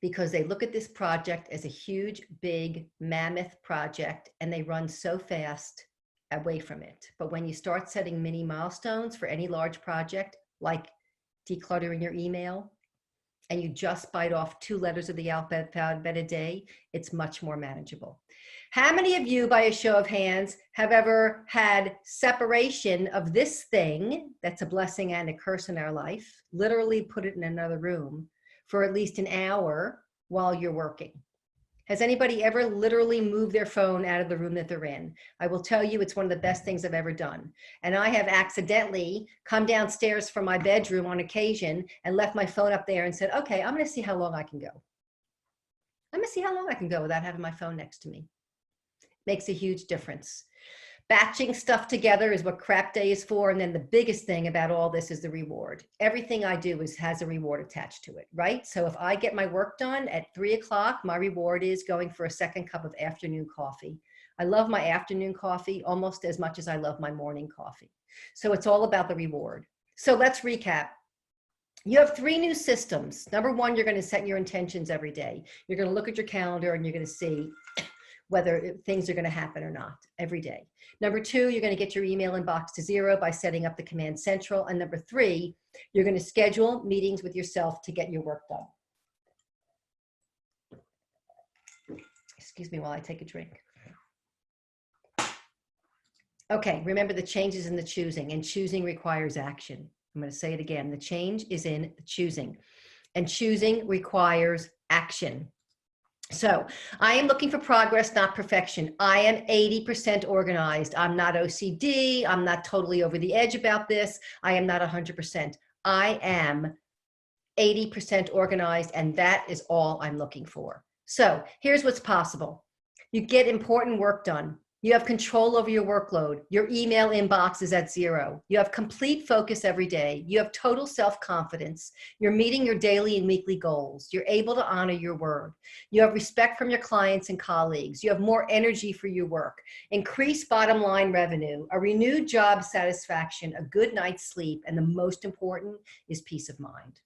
Because they look at this project as a huge, big, mammoth project, and they run so fast away from it. But when you start setting mini milestones for any large project, like decluttering your email, and you just bite off 2 letters of the alphabet a day, it's much more manageable. How many of you, by a show of hands, have ever had separation of this thing that's a blessing and a curse in our life, literally put it in another room, for at least an hour while you're working. Has anybody ever literally moved their phone out of the room that they're in? I will tell you, it's one of the best things I've ever done. And I have accidentally come downstairs from my bedroom on occasion and left my phone up there and said, okay, I'm going to see how long I can go. I'm going to see how long I can go without having my phone next to me. Makes a huge difference. Batching stuff together is what crap day is for. And then the biggest thing about all this is the reward. Everything I do has a reward attached to it, right? So if I get my work done at 3 o'clock, my reward is going for a second cup of afternoon coffee. I love my afternoon coffee almost as much as I love my morning coffee. So it's all about the reward. So let's recap. You have 3 new systems. Number 1, you're going to set your intentions every day. You're going to look at your calendar and you're going to see whether things are going to happen or not every day. Number 2, you're going to get your email inbox to 0 by setting up the Command Central. And number 3, you're going to schedule meetings with yourself to get your work done. Excuse me while I take a drink. Okay, remember the change is in the choosing, and choosing requires action. I'm going to say it again. The change is in the choosing, and choosing requires action. So I am looking for progress, not perfection. I am 80% organized. I'm not OCD. I'm not totally over the edge about this. I am not 100%. I am 80% organized, and that is all I'm looking for. So here's what's possible. You get important work done. You have control over your workload. Your email inbox is at 0. You have complete focus every day. You have total self-confidence. You're meeting your daily and weekly goals. You're able to honor your word. You have respect from your clients and colleagues. You have more energy for your work, increased bottom line revenue, a renewed job satisfaction, a good night's sleep, and the most important is peace of mind.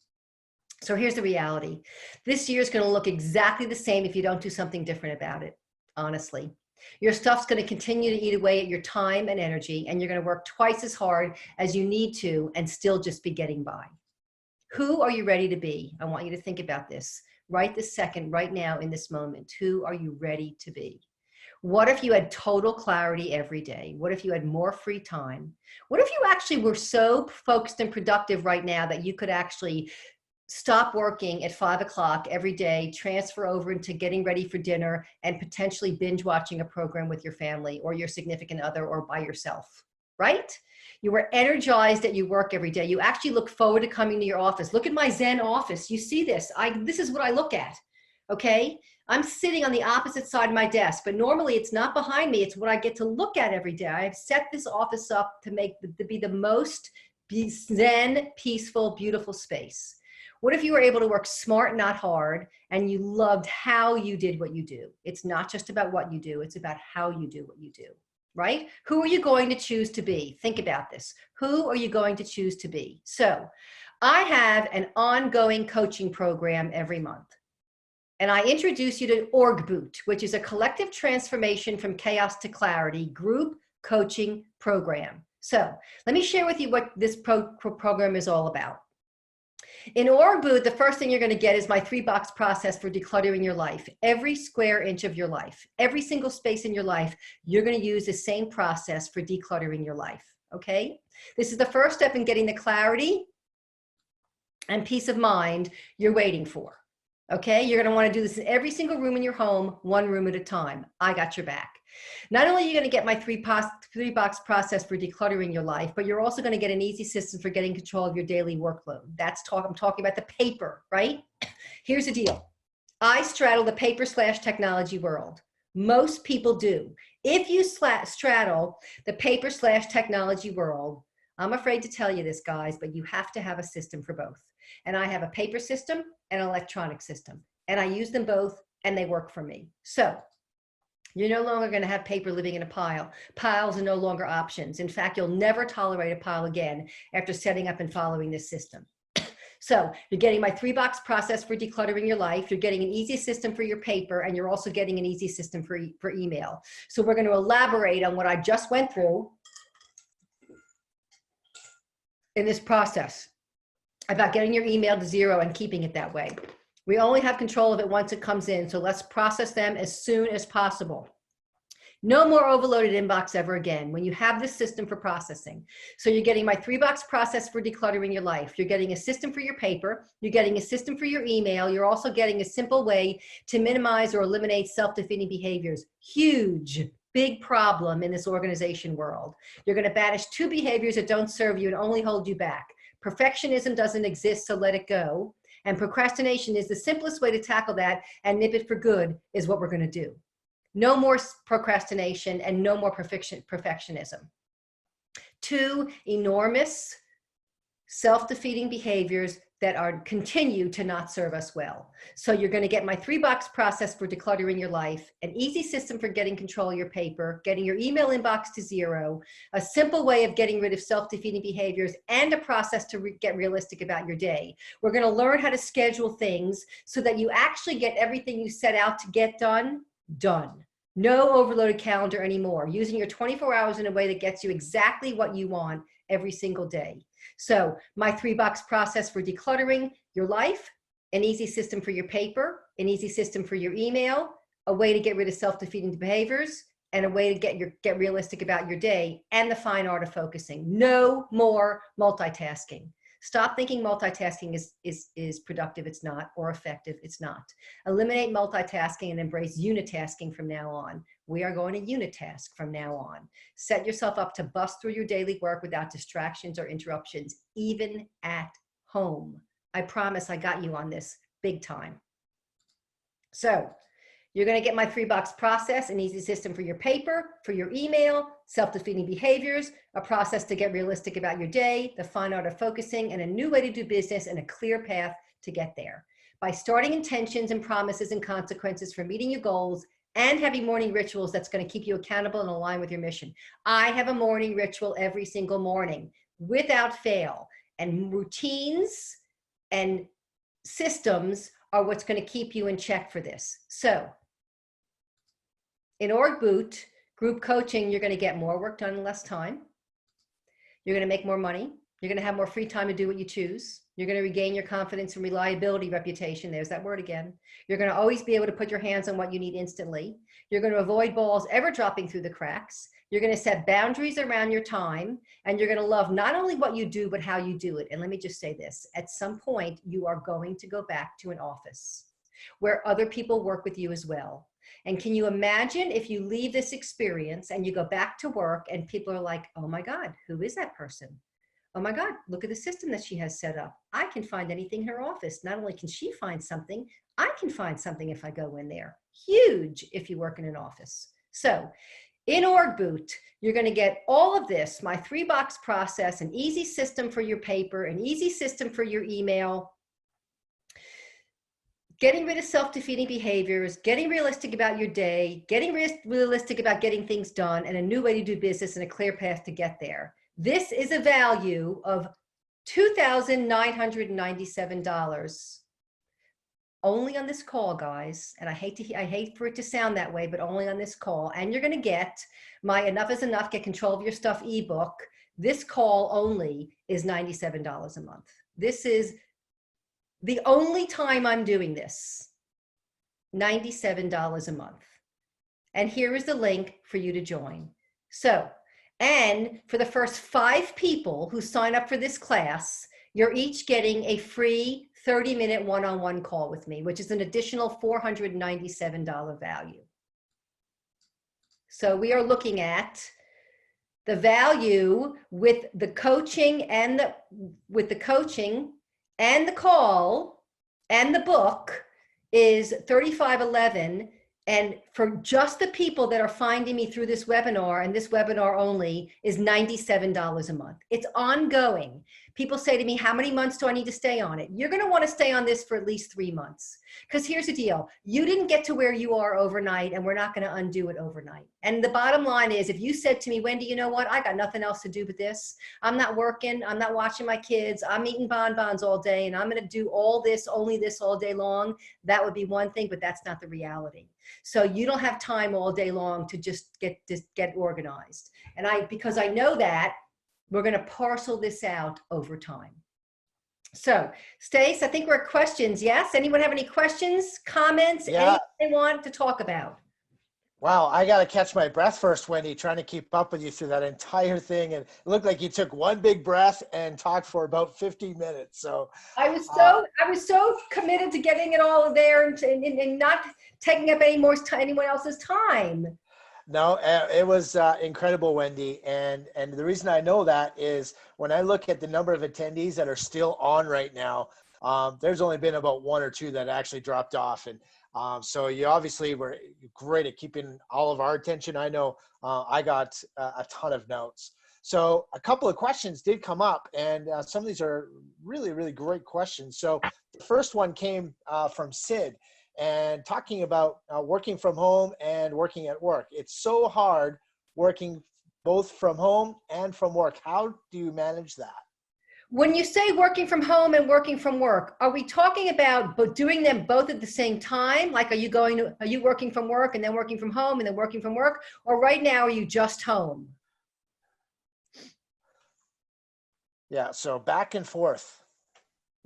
So here's the reality. This year is going to look exactly the same if you don't do something different about it, honestly. Your stuff's going to continue to eat away at your time and energy, and you're going to work twice as hard as you need to and still just be getting by. Who are you ready to be? I want you to think about this right this second, right now in this moment. Who are you ready to be? What if you had total clarity every day? What if you had more free time? What if you actually were so focused and productive right now that you could actually stop working at 5 o'clock every day, transfer over into getting ready for dinner, and potentially binge watching a program with your family or your significant other or by yourself, right? You were energized at your work every day. You actually look forward to coming to your office. Look at my Zen office. You see this. This is what I look at, okay? I'm sitting on the opposite side of my desk, but normally it's not behind me. It's what I get to look at every day. I've set this office up to be the most Zen, peaceful, beautiful space. What if you were able to work smart, not hard, and you loved how you did what you do? It's not just about what you do. It's about how you do what you do, right? Who are you going to choose to be? Think about this. Who are you going to choose to be? So I have an ongoing coaching program every month. And I introduce you to Org Boot, which is a collective transformation from chaos to clarity group coaching program. So let me share with you what this program is all about. In Org Boot, the first thing you're going to get is my 3-box process for decluttering your life. Every square inch of your life, every single space in your life, you're going to use the same process for decluttering your life, okay? This is the first step in getting the clarity and peace of mind you're waiting for, okay? You're going to want to do this in every single room in your home, 1 room at a time. I got your back. Not only are you going to get my 3-box process for decluttering your life, but you're also going to get an easy system for getting control of your daily workload. I'm talking about the paper, right? Here's the deal. I straddle the paper/technology world. Most people do. If you straddle the paper/technology world, I'm afraid to tell you this, guys, but you have to have a system for both. And I have a paper system and an electronic system, and I use them both, and they work for me. So you're no longer going to have paper living in a pile. Piles are no longer options. In fact, you'll never tolerate a pile again after setting up and following this system. So you're getting my 3-box process for decluttering your life. You're getting an easy system for your paper, and you're also getting an easy system for email. So we're going to elaborate on what I just went through in this process about getting your email to 0 and keeping it that way. We only have control of it once it comes in, so let's process them as soon as possible. No more overloaded inbox ever again when you have this system for processing. So you're getting my 3-box process for decluttering your life. You're getting a system for your paper. You're getting a system for your email. You're also getting a simple way to minimize or eliminate self-defeating behaviors. Huge, big problem in this organization world. You're going to banish 2 behaviors that don't serve you and only hold you back. Perfectionism doesn't exist, so let it go. And procrastination is the simplest way to tackle that and nip it for good is what we're going to do. No more procrastination and no more perfectionism. 2 enormous self-defeating behaviors that continue to not serve us well. So you're going to get my 3-box process for decluttering your life, an easy system for getting control of your paper, getting your email inbox to 0, a simple way of getting rid of self-defeating behaviors, and a process to get realistic about your day. We're going to learn how to schedule things so that you actually get everything you set out to get done. No overloaded calendar anymore. Using your 24 hours in a way that gets you exactly what you want every single day. So my 3-box process for decluttering your life, an easy system for your paper, an easy system for your email, a way to get rid of self-defeating behaviors, and a way to get realistic about your day, and the fine art of focusing. No more multitasking. Stop thinking multitasking is productive. It's not, or effective. It's not. Eliminate multitasking and embrace unitasking from now on. We are going to unitask from now on. Set yourself up to bust through your daily work without distractions or interruptions, even at home. I promise I got you on this big time. So you're going to get my 3-box process, an easy system for your paper, for your email, self-defeating behaviors, a process to get realistic about your day, the fine art of focusing, and a new way to do business and a clear path to get there. By starting intentions and promises and consequences for meeting your goals and having morning rituals that's going to keep you accountable and align with your mission. I have a morning ritual every single morning without fail, and routines and systems are what's going to keep you in check for this. So in Org Boot group coaching, you're going to get more work done in less time. You're going to make more money. You're going to have more free time to do what you choose. You're going to regain your confidence and reliability reputation. There's that word again. You're going to always be able to put your hands on what you need instantly. You're going to avoid balls ever dropping through the cracks. You're going to set boundaries around your time, and you're going to love not only what you do, but how you do it. And let me just say this, at some point, you are going to go back to an office where other people work with you as well. And can you imagine if you leave this experience and you go back to work and people are like, oh my God, who is that person? Oh my God, look at the system that she has set up. I can find anything in her office. Not only can she find something, I can find something if I go in there. Huge if you work in an office. So in Org Boot, you're going to get all of this, my 3-box process, an easy system for your paper, an easy system for your email, getting rid of self-defeating behaviors, getting realistic about your day, getting realistic about getting things done, and a new way to do business and a clear path to get there. This is a value of $2,997 only on this call, guys. And I hate for it to sound that way, but only on this call. And you're going to get my Enough is Enough, Get Control of Your Stuff ebook. This call only is $97 a month. This is the only time I'm doing this, $97 a month. And here is the link for you to join. So, and for the first 5 people who sign up for this class, you're each getting a free 30-minute one-on-one call with me, which is an additional $497 value. So we are looking at the value with the coaching and the call and the book is $35.11. And for just the people that are finding me through this webinar, and this webinar only, is $97 a month. It's ongoing. People say to me, how many months do I need to stay on it? You're going to want to stay on this for at least 3 months. Because here's the deal. You didn't get to where you are overnight, and we're not going to undo it overnight. And the bottom line is, if you said to me, Wendy, you know what? I got nothing else to do but this. I'm not working. I'm not watching my kids. I'm eating bonbons all day, and I'm going to do all this, only this all day long. That would be one thing, but that's not the reality. So you don't have time all day long to just get organized. And because I know that, we're going to parcel this out over time. So Stace, I think we're at questions. Yes. Anyone have any questions, comments, anything they want to talk about? Wow, I got to catch my breath first, Wendy, trying to keep up with you through that entire thing. And it looked like you took one big breath and talked for about 50 minutes. So, uh, I was so committed to getting it all there and not taking up anyone else's time. no, it was incredible, Wendy. And the reason I know that is when I look at the number of attendees that are still on right now, there's only been about one or two that actually dropped off. And so you obviously were great at keeping all of our attention. I know I got a ton of notes. So a couple of questions did come up, and some of these are really, really great questions. So the first one came from Sid, and talking about working from home and working at work. It's so hard working both from home and from work. How do you manage that? When you say working from home and working from work, are we talking about doing them both at the same time? Like, are you working from work and then working from home and then working from work? Or right now, are you just home? Yeah, so back and forth.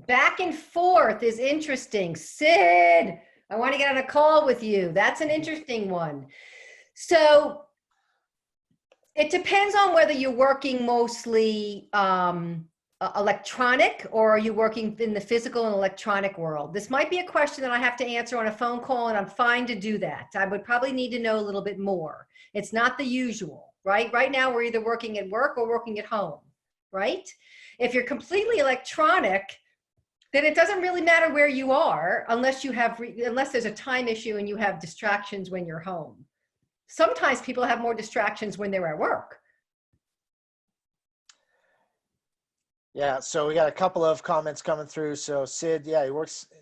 Back and forth is interesting. Sid, I want to get on a call with you. That's an interesting one. So it depends on whether you're working mostly electronic or are you working in the physical and electronic world. This might be a question that I have to answer on a phone call, and I'm fine to do that. I would probably need to know a little bit more. It's not the usual, right? Right now, we're either working at work or working at home, right? If you're completely electronic, then it doesn't really matter where you are unless unless there's a time issue and you have distractions when you're home. Sometimes people have more distractions when they're at work. Yeah, so we got a couple of comments coming through. So Sid, yeah,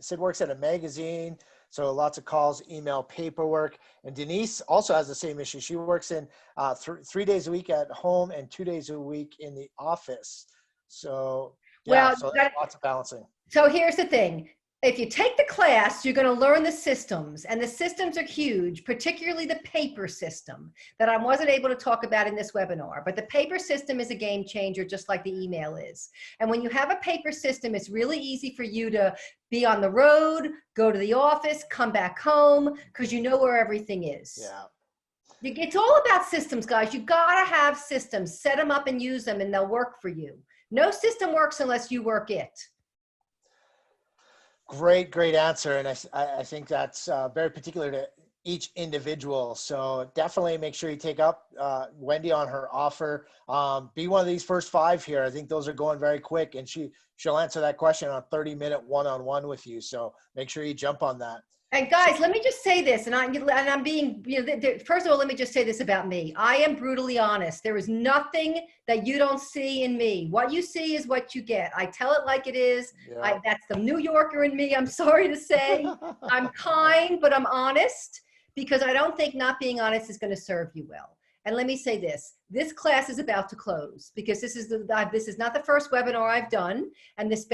Sid works at a magazine, so lots of calls, email, paperwork. And Denise also has the same issue. She works in 3 days a week at home and 2 days a week in the office. So yeah, Well, so lots of balancing. so here's the thing. If you take the class, you're going to learn the systems, and the systems are huge, particularly the paper system that I wasn't able to talk about in this webinar. But the paper system is a game changer, just like the email is. And when you have a paper system, it's really easy for you to be on the road, go to the office, come back home, because you know where everything is. Yeah. It's all about systems, guys. You got to have systems. Set them up and use them, and they'll work for you. No system works unless you work it. Great answer. And I think that's very particular to each individual. So definitely make sure you take up Wendy on her offer. Be one of these first 5 here. I think those are going very quick, and she'll answer that question on a 30-minute one-on-one with you. So make sure you jump on that. And guys, let me just say this, and I'm being, first of all, let me just say this about me. I am brutally honest. There is nothing that you don't see in me. What you see is what you get. I tell it like it is. Yeah. That's the New Yorker in me, I'm sorry to say. I'm kind, but I'm honest, because I don't think not being honest is going to serve you well. And let me say this class is about to close, because this is not the first webinar I've done, and this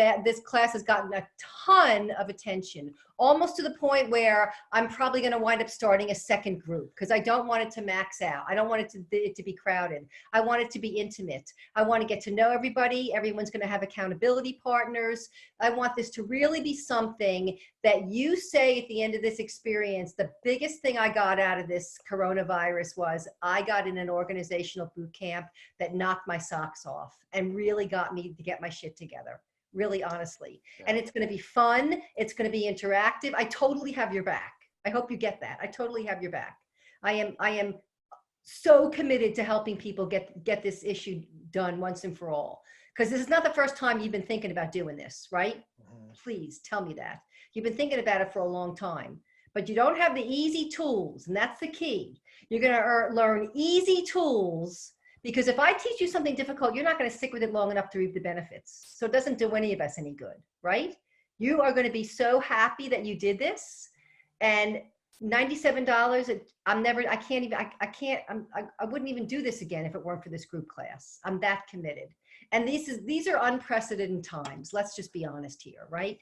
class has gotten a ton of attention, almost to the point where I'm probably going to wind up starting a second group, because I don't want it to max out. I don't want it to be crowded. I want it to be intimate. I want to get to know everybody. Everyone's going to have accountability partners. I want this to really be something that you say at the end of this experience. The biggest thing I got out of this coronavirus was I got in an organizational boot camp that knocked my socks off and really got me to get my shit together, really honestly. Yeah. And it's going to be fun. It's going to be interactive. I totally have your back. I hope you get that. I totally have your back. I am so committed to helping people get this issue done once and for all. Because this is not the first time you've been thinking about doing this, right? Mm-hmm. Please tell me that. You've been thinking about it for a long time, but you don't have the easy tools, and that's the key. You're going to learn easy tools, because if I teach you something difficult, you're not going to stick with it long enough to reap the benefits. So it doesn't do any of us any good, right? You are going to be so happy that you did this, and $97. I wouldn't even do this again if it weren't for this group class. I'm that committed. And these are unprecedented times. Let's just be honest here, right?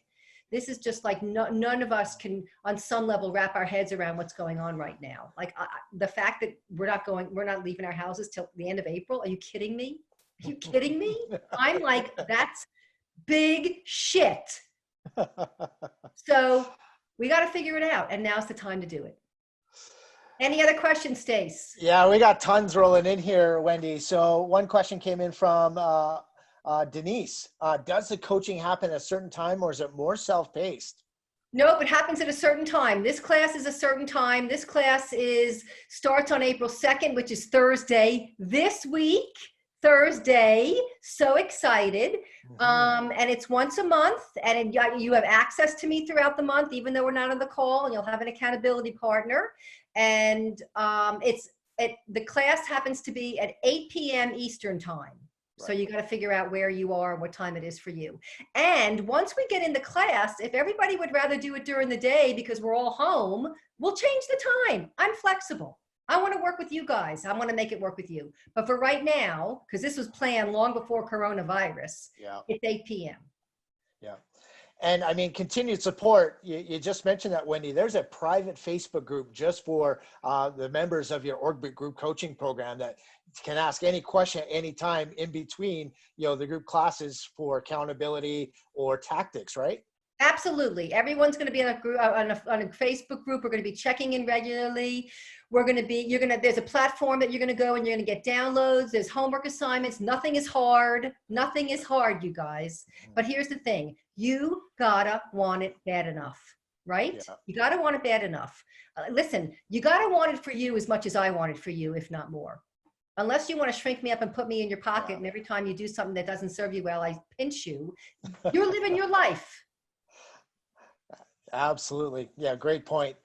This is just like none of us can, on some level, wrap our heads around what's going on right now. Like the fact that we're not leaving our houses till the end of April. Are you kidding me? Are you kidding me? I'm like, that's big shit. So we got to figure it out, and now's the time to do it. Any other questions, Stace? Yeah, we got tons rolling in here, Wendy. So one question came in from Denise. Does the coaching happen at a certain time or is it more self-paced? Nope, it happens at a certain time. This class is a certain time. This class starts on April 2nd, which is Thursday this week. Thursday, so excited. And it's once a month, and you have access to me throughout the month, even though we're not on the call, and you'll have an accountability partner. And the class happens to be at 8 p.m. Eastern time. So you got to figure out where you are and what time it is for you. And once we get in the class, if everybody would rather do it during the day because we're all home, we'll change the time. I'm flexible. I want to work with you guys. I want to make it work with you. But for right now, because this was planned long before coronavirus, it's 8 p.m. Yeah. And I mean, continued support. You just mentioned that, Wendy. There's a private Facebook group just for the members of your Orbit Group coaching program that can ask any question at any time in between, the group classes for accountability or tactics, right? Absolutely. Everyone's going to be on a group, on a Facebook group. We're going to be checking in regularly. There's a platform that you're going to go and you're going to get downloads. There's homework assignments. Nothing is hard. Nothing is hard, you guys. But here's the thing. You gotta want it bad enough, right? Yeah. You gotta want it bad enough. Listen, you gotta want it for you as much as I want it for you, if not more. Unless you want to shrink me up and put me in your pocket, and every time you do something that doesn't serve you well, I pinch you. You're living your life. Absolutely. Yeah, great point.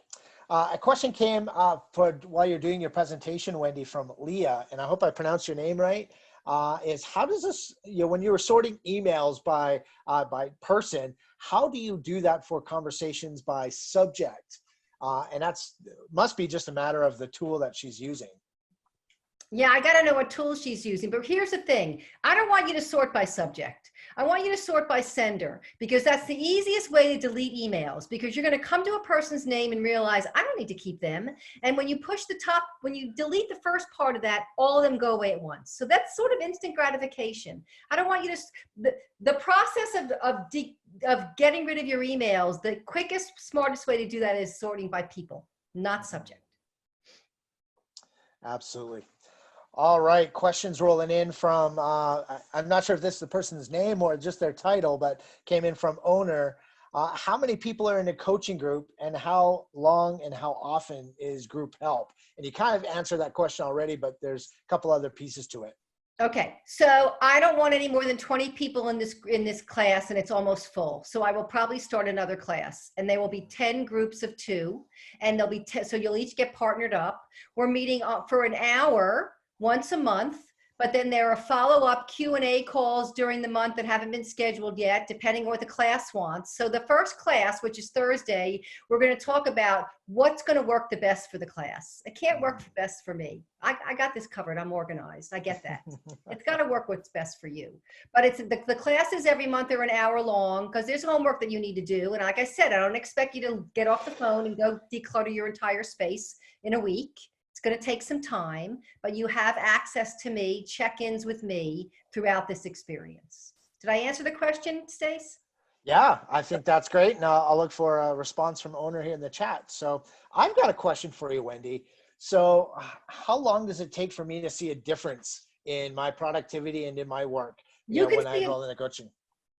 A question came while you're doing your presentation, Wendy, from Leah, and I hope I pronounced your name right. Is how does this, when you were sorting emails by person, how do you do that for conversations by subject? And must be just a matter of the tool that she's using. Yeah, I got to know what tool she's using. But here's the thing. I don't want you to sort by subject. I want you to sort by sender, because that's the easiest way to delete emails, because you're going to come to a person's name and realize I don't need to keep them. And when you push the top, when you delete the first part of that, all of them go away at once. So that's sort of instant gratification. I don't want you to, the process of getting rid of your emails, the quickest, smartest way to do that is sorting by people, not subject. Absolutely. All right, questions rolling in from, I'm not sure if this is the person's name or just their title, but came in from owner. How many people are in a coaching group and how long and how often is group help? And you kind of answered that question already, but there's a couple other pieces to it. Okay, so I don't want any more than 20 people in this class, and it's almost full. So I will probably start another class, and they will be 10 groups of 2, and they'll be so you'll each get partnered up. We're meeting for an hour once a month, but then there are follow-up Q&A calls during the month that haven't been scheduled yet, depending on what the class wants. So the first class, which is Thursday, we're going to talk about what's going to work the best for the class. It can't work best for me. I got this covered. I'm organized. I get that. It's got to work what's best for you. But it's the classes every month are an hour long, because there's homework that you need to do. And like I said, I don't expect you to get off the phone and go declutter your entire space in a week. It's going to take some time, but you have access to me, check-ins with me throughout this experience. Did I answer the question, Stace? Yeah, I think that's great. And I'll look for a response from owner here in the chat. So I've got a question for you, Wendy. So how long does it take for me to see a difference in my productivity and in my work when I enroll in the coaching?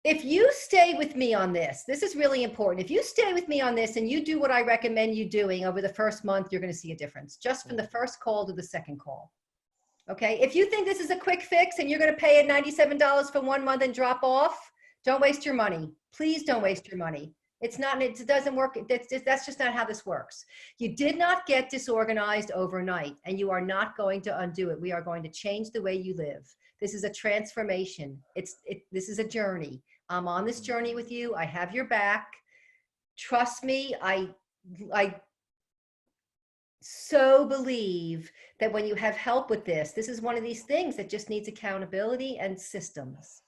If you stay with me on this is really important. If you stay with me on this and you do what I recommend you doing over the first month, you're going to see a difference just from the first call to the second call. Okay. If you think this is a quick fix and you're going to pay it $97 for 1 month and drop off, don't waste your money. Please don't waste your money. It doesn't work. That's just not how this works. You did not get disorganized overnight, and you are not going to undo it. We are going to change the way you live. This is a transformation. This is a journey. I'm on this journey with you. I have your back. Trust me. I so believe that when you have help with this is one of these things that just needs accountability and systems.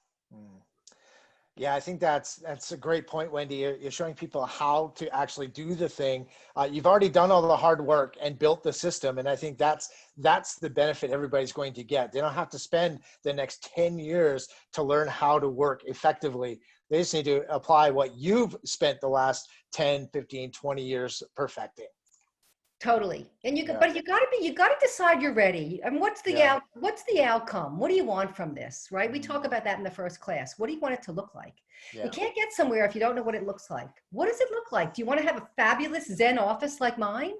Yeah, I think that's a great point, Wendy. You're showing people how to actually do the thing. You've already done all the hard work and built the system. And I think that's the benefit everybody's going to get. They don't have to spend the next 10 years to learn how to work effectively. They just need to apply what you've spent the last 10, 15, 20 years perfecting. Totally. And Yeah. but you got to decide you're ready. And what's the Yeah. what's the outcome? What do you want from this, right? We talk Mm. about that in the first class. What do you want it to look like? You Yeah. can't get somewhere if you don't know what it looks like. What does it look like? Do you want to have a fabulous Zen office like mine?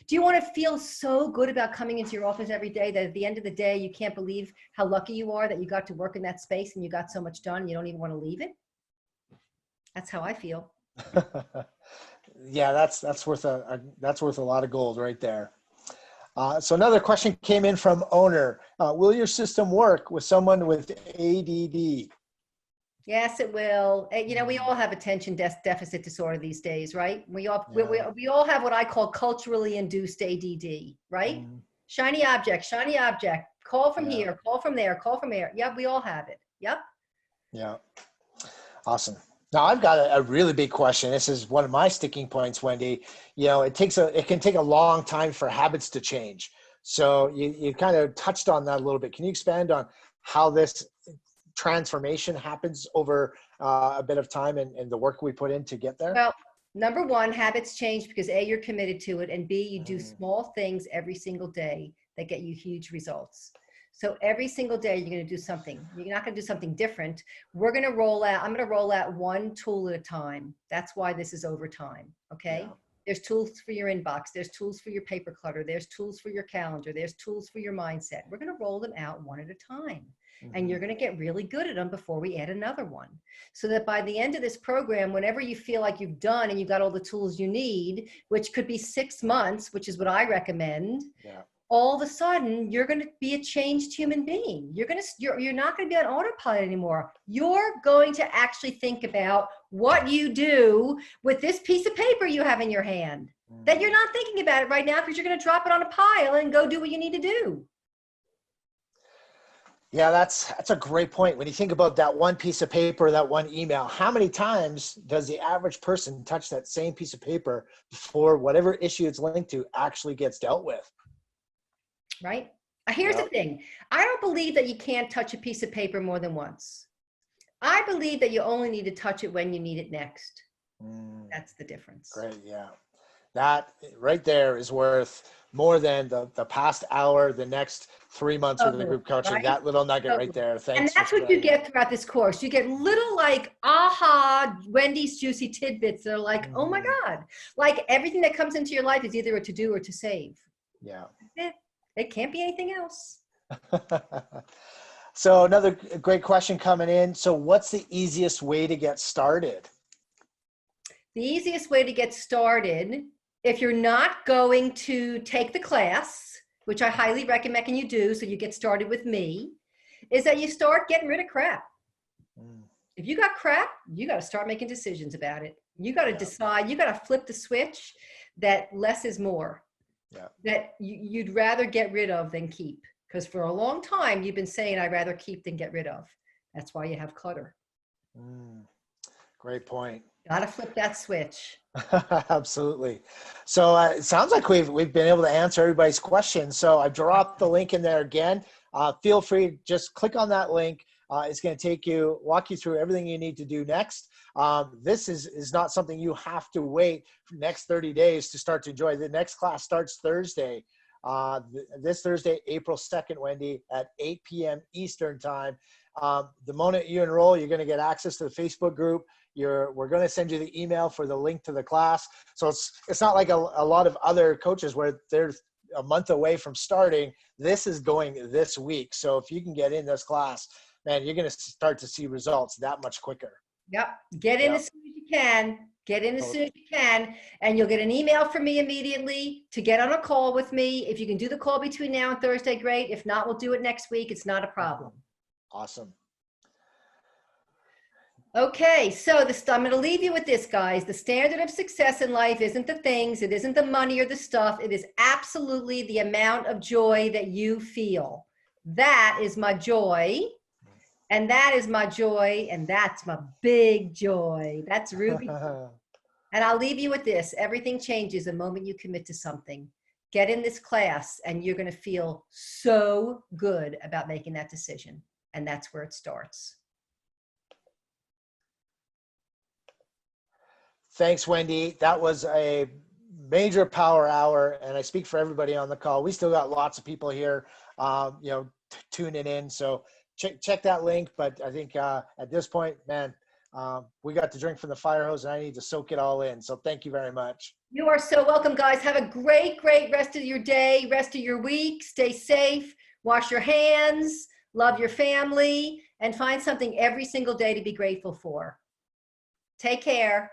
Do you want to feel so good about coming into your office every day that at the end of the day, you can't believe how lucky you are that you got to work in that space and you got so much done, you don't even want to leave it? That's how I feel. Yeah, that's worth that's worth a lot of gold right there. So another question came in from owner. Will your system work with someone with ADD? Yes, it will. You know, we Mm. all have attention deficit disorder these days, right? Yeah. We all have what I call culturally induced ADD, right? Mm. Shiny object, call from Yeah. here, call from there, call from there. Yep, we all have it. Yep. Yeah. Awesome. Now I've got a really big question. This is one of my sticking points, Wendy. You know, it can take a long time for habits to change. So you kind of touched on that a little bit. Can you expand on how this transformation happens over a bit of time and the work we put in to get there? Well, number one, habits change because A, you're committed to it, and B, you do Mm. small things every single day that get you huge results. So every single day you're going to do something. You're not going to do something different. I'm going to roll out one tool at a time. That's why this is over time. Okay. Yeah. There's tools for your inbox. There's tools for your paper clutter. There's tools for your calendar. There's tools for your mindset. We're going to roll them out one at a time. And you're Mhm. going to get really good at them before we add another one. So that by the end of this program, whenever you feel like you've done and you got all the tools you need, which could be 6 months, which is what I recommend, Yeah. all of a sudden you're going to be a changed human being. You're not going to be on autopilot anymore. You're going to actually think about what you do with this piece of paper you have in your hand. That you're not thinking about it right now because you're going to drop it on a pile and go do what you need to do. Yeah, that's a great point. When you think about that one piece of paper, that one email, how many times does the average person touch that same piece of paper before whatever issue it's linked to actually gets dealt with? Right? Here's the Yeah. thing. I don't believe that you can't touch a piece of paper more than once. I believe that you only need to touch it when you need it next. Mm, That's the difference. great. Yeah. That right there is worth more than the past hour, the next 3 months with the Totally, group coaching. right? That little nugget right Totally. there. And Thanks for that's what you sharing that. get throughout this course. You get little like aha Wendy's juicy tidbits that are like, oh my Mhm. God. Like everything that comes into your life is either a to do or to save. Yeah. It can't be anything else. So another great question coming in. So what's the easiest way to get started? The easiest way to get started, if you're not going to take the class, which I highly recommend you do, so you get started with me, is that you start getting rid of crap. Mm, If you got crap, you got to start making decisions about it. You got to yeah. decide, you got to flip the switch that less is more, Yeah. that you'd rather get rid of than keep. Because for a long time, you've been saying, I'd rather keep than get rid of. That's why you have clutter. Mm, great point. Got to flip that switch. Absolutely. So it sounds like we've been able to answer everybody's questions. So I dropped the link in there again. Feel free, just click on that link. It's going to walk you through everything you need to do next. This is not something you have to wait for the next 30 days to start to enjoy. The next class starts Thursday. This Thursday, April 2nd, Wendy, at 8 p.m. Eastern time. The moment you enroll, you're going to get access to the Facebook group. We're going to send you the email for the link to the class. So it's not like a lot of other coaches where they're a month away from starting. This is going this week. So if you can get in this class, man, you're going to start to see results that much quicker. Yep. Get in as soon as you can. Get in as soon as you can. And you'll get an email from me immediately to get on a call with me. If you can do the call between now and Thursday, great. If not, we'll do it next week. It's not a problem. Awesome. Okay, so I'm going to leave you with this, guys. The standard of success in life isn't the things, it isn't the money or the stuff. It is absolutely the amount of joy that you feel. That is my joy. And that is my joy. And that's my big joy. That's Ruby. And I'll leave you with this. Everything changes the moment you commit to something. Get in this class and you're going to feel so good about making that decision. And that's where it starts. Thanks, Wendy. That was a major power hour, and I speak for everybody on the call. We still got lots of people here, tuning in. So check that link. But I think at this point, man, we got to drink from the fire hose, and I need to soak it all in. So thank you very much. You are so welcome, guys. Have a great, great rest of your day, rest of your week. Stay safe, wash your hands, love your family, and find something every single day to be grateful for. Take care.